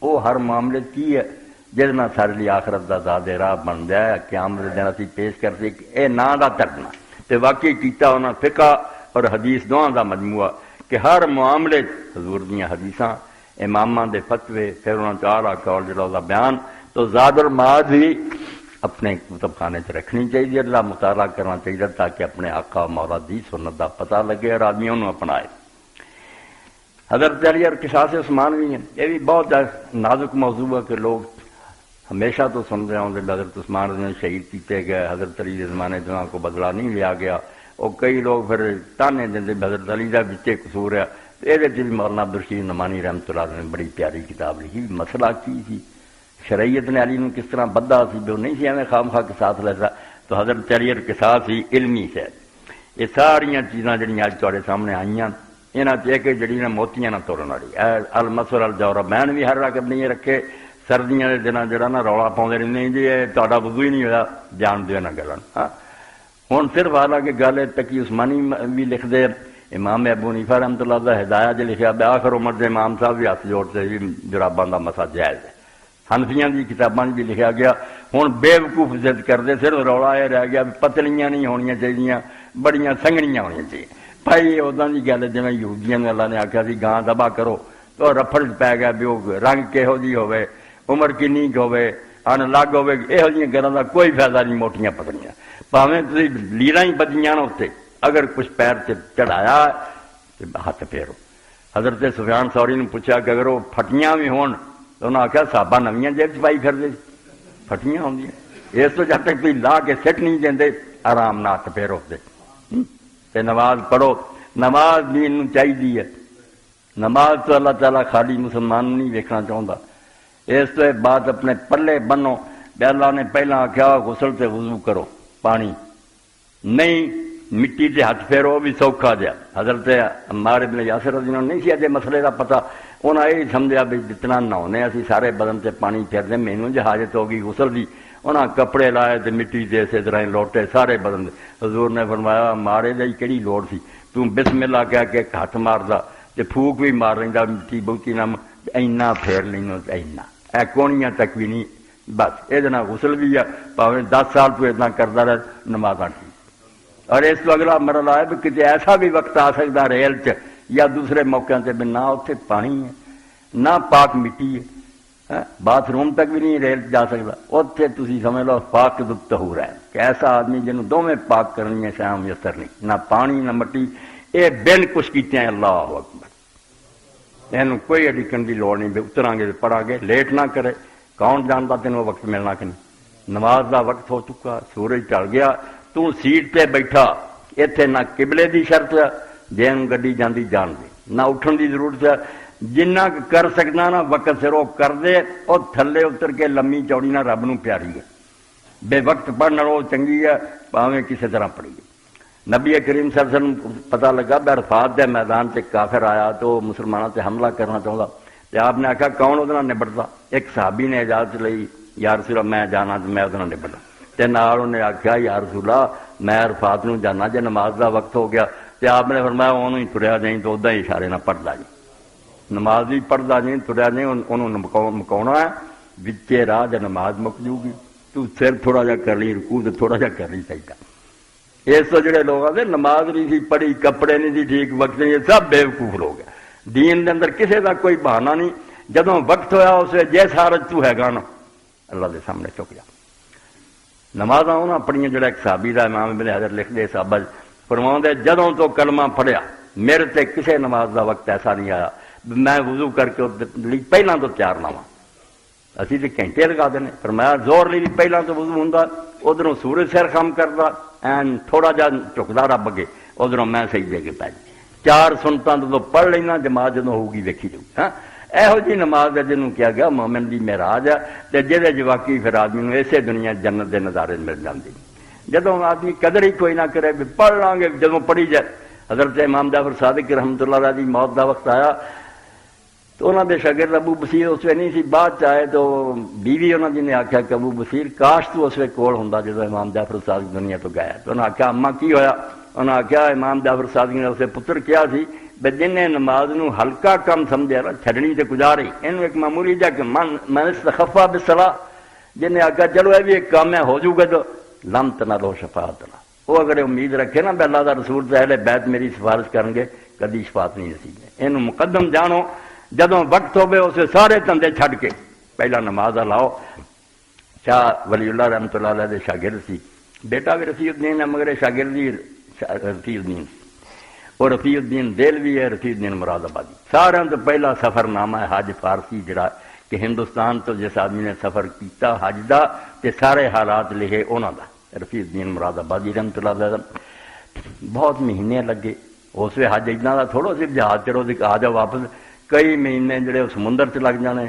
وہ ہر معاملے کی ہے جس نہ سارے لیے آخرت دا زاد راہ بن جائے۔ قیامت دے دن اسی پیش کرتے کہ اے نا دا ترجمہ تے واقعی کیتا انہاں فقہ اور حدیث دونوں دا مجموعہ، کہ ہر معاملے حضور دیاں حدیثاں، اماماں دے فتوے، پھر انہاں چارا قول جڑا دا بیان۔ تو زاد المعاد بھی اپنے کتب خانے سے رکھنی چاہیے، اللہ مطالعہ کرنا چاہیے تاکہ اپنے آقا مولا دی سنت دا پتہ لگے اور آدمی انہوں اپنائے۔ حضرت علی اور قصاص عثمان بھی ہیں، یہ بھی بہت نازک موضوع ہے کہ لوگ ہمیشہ تو سن رہے ہوں کہ حضرت عثمان نے شہید کیتے گئے، حضرت علی کے زمانے جہاں کو بدلہ نہیں لیا گیا، اور کئی لوگ پھر تانے دیں حضرت علی کا بچے قصور ہے۔ تو یہ بھی مولانا عبدالرشید نعمانی رحمۃ اللہ علیہ نے بڑی پیاری کتاب لکھی، مسئلہ کی تھی شریعت نے علی نو کس طرح بدھا سی، وہ نہیں سی ایویں خام خواہ کے ساتھ لیتا۔ تو حضرت علی کے ساتھ ہی علمی سے یہ ساریاں چیزاں جڑیاں اج تہاڈے سامنے آئیاں، انہاں چ ایک جڑی نا موتیاں نہ توڑن والی المسح الجوربین بھی ہر رکعت نہیں رکھے۔ سردیاں کے دنوں جڑا نا رولا پاؤندے رہندے جی یہ تہاڈا وضو ہی نہیں ہویا، جان دیو نہ گلاں۔ ہاں ہن صرف حالانکہ گل تقی عثمانی بھی لکھ دے، امام ابو حنیفہ رحمۃ اللہ علیہ ہدایہ جو لکھا آخر عمر دے امام صاحب بھی ہاتھ جوڑتے بھی جراباں دا مسح جائز ہے۔ حنفیاں دی کتاباں بھی لکھا گیا۔ ہن بے وقوف ضد کرتے، صرف رولا یہ رہ گیا پتلیاں نہیں ہونیاں چاہیے، بڑیاں سنگنیاں ہونیاں چاہیے۔ بھائی ادا کی گل جی یہودیاں نے اللہ نے آخیا سی گاں دبا کرو، تو رفڑ پی گیا بھی وہ رنگ کہہو جی ہوے، عمر کنی ہوے، ان لگ ہوے، یہو جی گلوں کا کوئی فائدہ نہیں۔ موٹیاں پتلیاں پاویں تسی لیڑاں ہی بدیاں اتنے، اگر کچھ پیر سے چڑھایا تو ہاتھ پھیرو۔ حضرت سفیان ثوری نے پوچھا کہ اگر وہ پھٹیاں بھی ہون تو انہوں نے آخیا صحابہ نویاں جیب چپائی پھرتے پھٹیاں ہوندیاں، اس تو جب تک تھی لا کے سٹ نہیں دیں آرام نہ ہاتھ پھیرو تے نماز پڑھو۔ نماز دین چاہیے، نماز تو اللہ تعالیٰ خالی مسلمان نہیں دیکھنا چاہتا۔ اس تو بعد اپنے پلے بنو، اللہ نے پہلا آخیا غسل سے وضو کرو، پانی نہیں مٹی سے ہاتھ پھیرو بھی سوکھا جا. حضرت عمار ابن یاسر رضی اللہ عنہ نہیں سی اجے مسئلے کا پتا. انہیں یہ سمجھا بھی جتنا نہاؤنے اسی سارے بدن سے پانی پھیرتے, مینوں جو حاجت ہو گئی غسل دی. انہاں کپڑے لائے تے مٹی دے اسی طرح لوٹے سارے بدن دے. حضور نے فرمایا مارے دی کہڑی لوڑ سی, تو بسم اللہ کہہ کے ایک ہاتھ ماردا تے پھوک بھی مار لیندا مٹی بہتی نام اینا پھیر لینو اینا اے کونیاں تک بھی نہیں. بس یہ غسل بھی ہے پاویں 10 سال تو اتنا کرتا رہے نمازاں ٹھیک. اور اس تو اگلا مرحلہ ہے بھی کتے ایسا بھی وقت آ سکتا ریل چ یا دوسرے موقعوں سے بھی نہ اتنے پانی ہے نہ پاک مٹی ہے, باتھ روم تک بھی نہیں ریل جا سکتا. اتنے تھی سمجھ لو پاک طہور ہے کہ ایسا آدمی جنہوں دونوں پاک کرنی ہے شاہ میسر نہیں, نہ پانی نہ مٹی. یہ بن کچھ کیتے ہیں. اللہ اکبر. یہ کوئی اڈکن کی لوڑ نہیں, اتراں گے پڑھا گے لیٹ نہ کرے. کون جانتا تینوں وقت ملنا کہ نہیں. نماز کا وقت ہو چکا, سورج ٹل گیا, تو سیٹ پہ بیٹھا. اتنے نہ قبلے دی شرط ہے جن گڈی جاندی جان دے, نہ اٹھن دی ضرورت ہے. جنہ کر سکنا نا وقت سرو کر دے, اور تھلے اتر کے لمی چوڑی نہ رب نو پیاری ہے. بے وقت پڑھنا وہ چنگی ہے پاویں کسی طرح پڑھی ہے. نبی کریم صلی اللہ علیہ وسلم پتہ لگا بے عرفات دے میدان سے کافر آیا تو مسلمانوں سے حملہ کرنا چاہتا. تو آپ نے آخیا کون وہ نبڑتا. ایک صحابی نے اجازت لئی, یا رسول اللہ میں جانا تو میں وہ نبڑا. تے نال انہیں آخیا یا رسول اللہ میں عرفات نو جانا جے نماز دا وقت ہو گیا. تے آپ نے فرمایا انہوں ہی تریا جائیں تو ادا ہی اشارے نہ پڑھتا جی. نماز بھی پڑھتا جائیں تریا جائیں انہوں مکاؤنا ہے وچے راہ جے نماز مک جاؤ گی. تو سر تھوڑا جا کر لی, رکوع تے تھوڑا جا کر لی سجدہ. اس تو جڑے لوگ آتے نماز نہیں سی پڑھی, کپڑے نہیں سی ٹھیک, وقت نہیں, یہ سب بےوقوف لوگ ہیں. دین دے اندر کسی کا کوئی بہانہ نہیں. جدوں وقت ہویا اسے جیسا حالت تو ہے گا نا اللہ دے سامنے چک جا. نماز انہاں پڑھیاں جڑا ایک صحابی دا امام ابن حجر لکھ دے صحابہ فرماؤندے جدوں تو کلمہ پڑھیا میرے تے کسے نماز دا وقت ایسا نہیں آیا میں وضو کر کے پہلاں تو تیار نہ ہواں. اسی تے گھنٹے لگا دینے. فرمایا زور لی پہلاں تو وضو ہوندا, ادھروں سورج سر خم کردا این تھوڑا جا چکدا رب اگے, ادھروں میں سجدے کے پے 4 سنتاں تو پڑھ لینا, جماعت جدوں ہوگی ویکھی جاؤ. ہاں یہو جی نماز ہے جنہوں کیا گیا مومن دی معراج ہے, تے جہدے جو واقعی پھر آدمی نو اسے دنیا جنت دے نظارے مل جاندی. جدوں آدمی قدر ہی کوئی نہ کرے بھی پڑھ لیں گے جدوں پڑھی جائے. حضرت امام جعفر صادق رحمۃ اللہ علیہ دی موت دا وقت آیا تو انہوں دے شاگرد ابو بصیر اس وقت نہیں سی, بعد آئے تو بیوی انہوں نے آخیا کہ ابو بصیر کاش تو اس وقت کول ہوندا جدوں امام جعفر صادق دنیا تو گیا. تو انہوں نے آخیا اما کی ہویا. انہوں نے آخیا امام جعفر صادق نے اسے پتر کیا سی بے جن نماز نو ہلکا کم سمجھا نا چھڈنی تے گزاری اینو ایک معمولی جا کہ من استخفا بالصلاۃ, جن آخیا چلو یہ بھی ایک کام ہے ہو جائے گا تو لم تنالوا شفاعت اللہ. وہ اگر امید رکھے نا بے اللہ دا رسول تے اہل بیت میری سفارش کرن گے کدی شفاعت نہیں نصیب ہے. اینو مقدم جانو جدوں وقت ہوے اسے سارے دندے چھڈ کے پہلا نماز لاؤ. شاہ ولی اللہ رحمۃ اللہ علیہ دے شاگرد سی, بیٹا بھی رفیع الدین ہے مگر شاگردی رفیع الدین اور رفیع الدین دہلوی ہے, رفیع الدین مراد آبادی. سارے تو پہلا سفر نامہ ہے حج فارسی جڑا کہ ہندوستان تو جس آدمی نے سفر کیتا حج دا تے سارے حالات لکھے انہوں دا, رفیع الدین مراد آبادی رحمۃ اللہ علیہ. بہت مہینے لگے اس وقت حج اتنا دا تھوڑا سی جہاز چڑھو آ جاؤ واپس, کئی مہینے جڑے سمندر چ لگ جانے,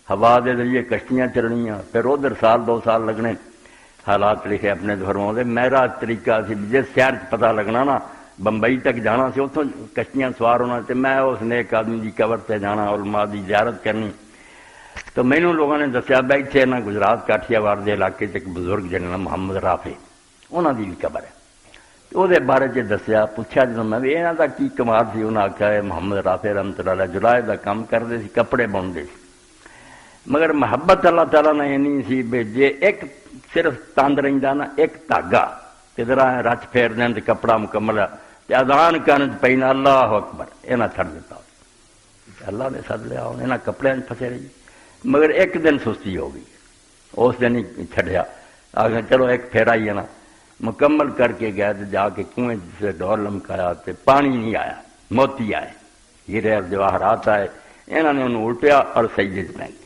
ہوا دے ذریعے کشتیاں چلنیاں, پھر ادھر سال 2 سال لگنے. حالات لکھے اپنے فرماؤں دے. میرا طریقہ سی جس شہر پتہ لگنا نا بمبئی تک جانا سی, اتوں کشتیاں سوار ہونا تے میں اس نیک آدمی کی قبر تے جانا, علماء دی زیارت کرنی. تو مینوں لوگوں نے دسیا بھائی اتنے نا گجرات کاٹھیا وار دے علاقے ایک بزرگ جنہیں محمد رافع انہوں دی بھی قبر ہے. وہ بارے چ دسیا پوچھا جب میں یہاں کا کی کمال سی, انہیں آخیا ہے محمد رافع رحمۃ اللہ علیہ جلائے کا کام کرتے سی, کپڑے بنتے سی, مگر محبت اللہ تعالیٰ نے یہ نہیں سی بھی جے ایک صرف تند رہتا نا ایک دھاگا کدھر رچ پھیر دین تے کپڑا مکمل ہے تے اذان کرن پی نا اللہ اکبر یہ نہ چھڑ دیتا. اللہ نے سد لیا انہیں کپڑے پھسے رہی, مگر ایک دن سستی ہو گئی, اس دن ہی چھڈیا. آگے چلو ایک پھیرا ہی ہے نا مکمل کر کے گیا تو جا کے کنویں سے ڈور لمکایا تے پانی نہیں آیا, موتی آئے, ہیرے اور جواہرات آئے. انہوں نے انہوں الٹیا اور سجدے پہ گئے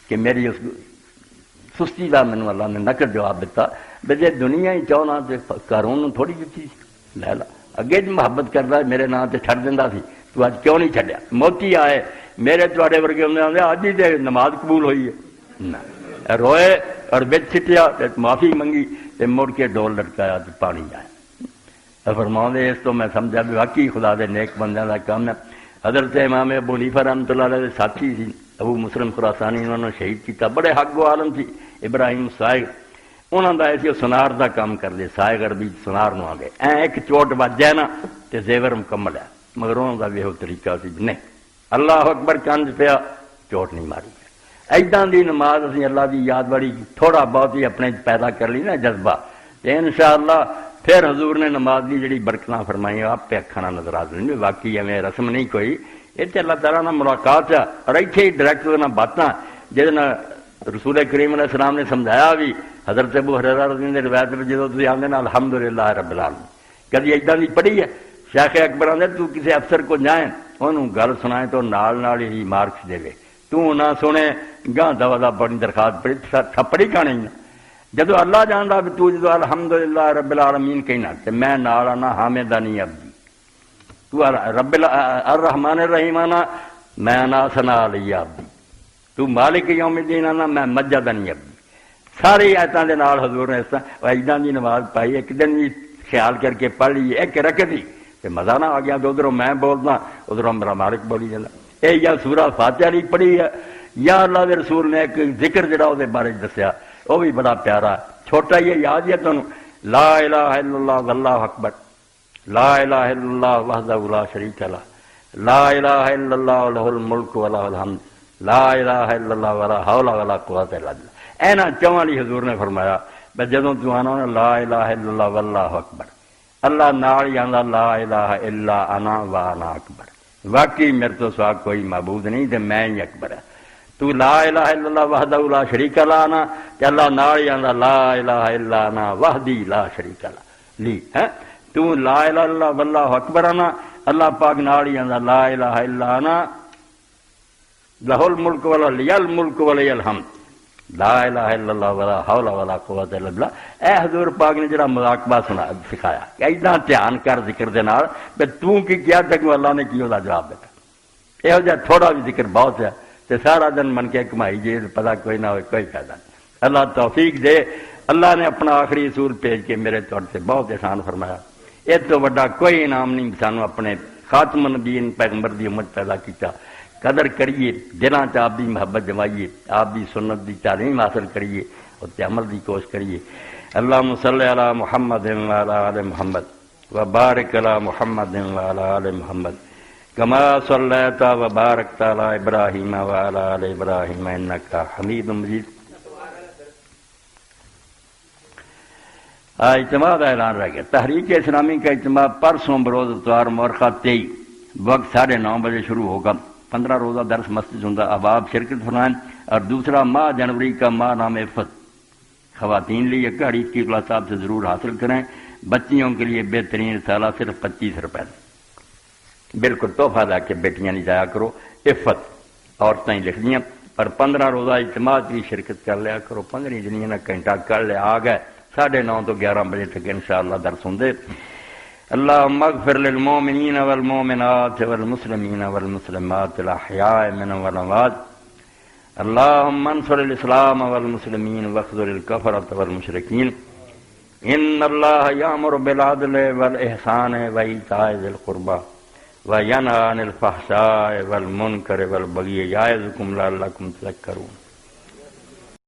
کہ میری اس سستی کا مینوں اللہ نے نقد جواب دیتا بے جے دنیا ہی چاہنا تو قارون تھوڑی جی لے لا, اگے جو محبت کرتا میرے نام سے چھڈ دینا سی, تو اج کیوں نہیں چھڈیا. موتی آئے میرے تے ورگے ہوں اج ہی تے نماز قبول ہوئی ہے, روئے اور بچ چھٹیا معافی منگی تے مڑ کے ڈول لٹکایا تو پانی آیا. فرماؤں اس تو میں سمجھا بھی واقعی خدا دے نیک بندیاں دا کام ہے۔ حضرت امام ابو حنیفہ رحمۃ اللہ علیہ دے ساتھی سی ابو مسلم خراسانی، انہوں نے شہید کیتا، بڑے حق و عالم سی ابراہیم سائغ، انہوں دا ایسی سنار دا کام کر دے، سائغ عربی سنار نو آ گئے، ایک چوٹ بج جائے نا تے زیور مکمل ہے، مگر انہوں دا بھی وہ طریقہ سی نہیں اللہ اکبر چند پیا چوٹ نہیں ماری۔ ایداں دی نماز اسی اللہ دی یاد بڑی تھوڑا بہت ہی اپنے پیدا کر لی نا جذبہ، تے انشاءاللہ پھر حضور نے نماز دی جڑی برکتاں فرمائی آپ پہ اکھاں نال نظر آ جائیں، واقعی ایویں رسم نہیں کوئی، اتنے اللہ تعالیٰ نال ملاقات ہے اور ایتھے ہی ڈائریکٹ نہ باتاں جہدے نال رسول کریم علیہ السلام نے سمجھایا بھی۔ حضرت ابو ہریرہ رضی اللہ عنہ روایت میں جدوں تسی آندے نا الحمدللہ رب العالمین، کدی ایداں دی پڑھی ہے؟ شیخ اکبر آندے تو کسی افسر کو جائیں انہوں گل سنائے تو نال ہی مارکس دے تو نہ سنے گاں دوا بڑی درخواست پڑی تھپڑی کھانی نہ جدو اللہ جاندا بھی تو جدو الحمدللہ رب العالمین کہنا تے میں نال آنا حامدانی عبدی، تو رب الرحمن الرحیم آنا میں آنا ثنا علی عبدی، تو مالک یوم الدین آنا میں مجدنی عبدی، ساری آیتاں دے نال حضور نے اس طرح ایداں دی نماز پائی، ایک دن بھی خیال کر کے پڑھ لی ایک رکعت ہی تے مزہ نہ آ گیا تو ادھروں میں بولنا ادھروں میرا مالک بولی جانا۔ اے یا سورہ فاتحہ نہیں پڑھی ہے یا اللہ دے رسول نے ایک ذکر جڑا وہ بارے دسیا وہ بھی بڑا پیارا چھوٹا ہی یاد ہے تمہیں، لا الہ الا اللہ واللہ اکبر، لا الہ الا اللہ وحدہ لا شریک لہ، لا الہ الا اللہ لہ الملک ولہ الحمد، لا الہ الا اللہ ولا حول ولا قوت الا باللہ۔ اینا چواں لی حضور نے فرمایا بس جدوں تو آنا لا الہ الا اللہ واللہ اکبر، اللہ نال جاندا لا الہ الا انا وانا اکبر، واقعی میرے تو سوا کوئی معبود نہیں تے میں ہی اکبر ہے، تو لا الہ الا اللہ وحدہ لا شریک لہ نا تے اللہ نال جاندا لا الہ الا انا وحدی لا شریک لہ لی ہے، تو لا الہ الا اللہ واللہ اکبر انا اللہ پاک نال جاندا لا الہ الا انا لہ الملک ولا لی الملک ولی الحمد، لا الہ الا اللہ ولا حول ولا قوت الا باللہ۔ اے حضور پاک نے جڑا مراقبہ سکھایا کہ ایداں دھیان کر ذکر دے نال تے تو کی کیا تک اللہ نے کی دا جواب دیتا، یہو جہا تھوڑا بھی ذکر بہت ہے تے سارا دن من کے کمائی جے پتہ کوئی نہ ہوئے کوئی فائدہ نہیں۔ اللہ توفیق دے، اللہ نے اپنا آخری رسول بھیج کے میرے طور سے بہت احسان فرمایا، اس تو بڑا کوئی انعام نہیں سانو اپنے خاتم النبیین پیغمبر دی امت پیدا کیتا، قدر کریے دلاں چ آپ دی محبت جمائیے، آپ دی سنت دی تعلیم حاصل کریے اور عمل دی کوشش کریے۔ اللہم صلی علی محمد وعلی آل محمد وبارک علی محمد وعلی آل محمد کما صلیت وبارکت علی ابراہیم وعلی آل ابراہیم انک حمید مجید۔ اجتماع کا اعلان رہ گیا۔ تحریک اسلامی کا اجتماع پرسوں بروز اتوار مورخہ 23 وقت 9:30 بجے شروع ہوگا۔ 15 روزہ درس مسجد زندہ احباب شرکت فرمائیں۔ اور دوسرا ماہ جنوری کا ماہ نام عفت خواتین لیے ایک حدیث کی کلاس صاحب سے ضرور حاصل کریں۔ بچیوں کے لیے بہترین رسالہ صرف 25 روپے، بالکل تحفہ لا کے بیٹیاں نہیں جایا کرو، عفت عورتیں لکھ دیا۔ اور 15 روزہ اجتماع کی شرکت کر لیا کرو، 15 دنیا نہ گھنٹہ کر لیا آ گئے 9:30 تو 11 بجے تک انشاءاللہ درس ہوں دے۔ اللہم اغفر للمؤمنین والمؤمنات والمسلمین والمسلمات الاحیاء منهم والاموات، اللہم انصر الاسلام والمسلمین واخذل الکفرۃ والمشرکین، ان اللہ یامر بالعدل والاحسان وایتاء ذی القربى وینہی عن الفحشاء والمنکر والبغی یعظکم لعلکم تذکرون۔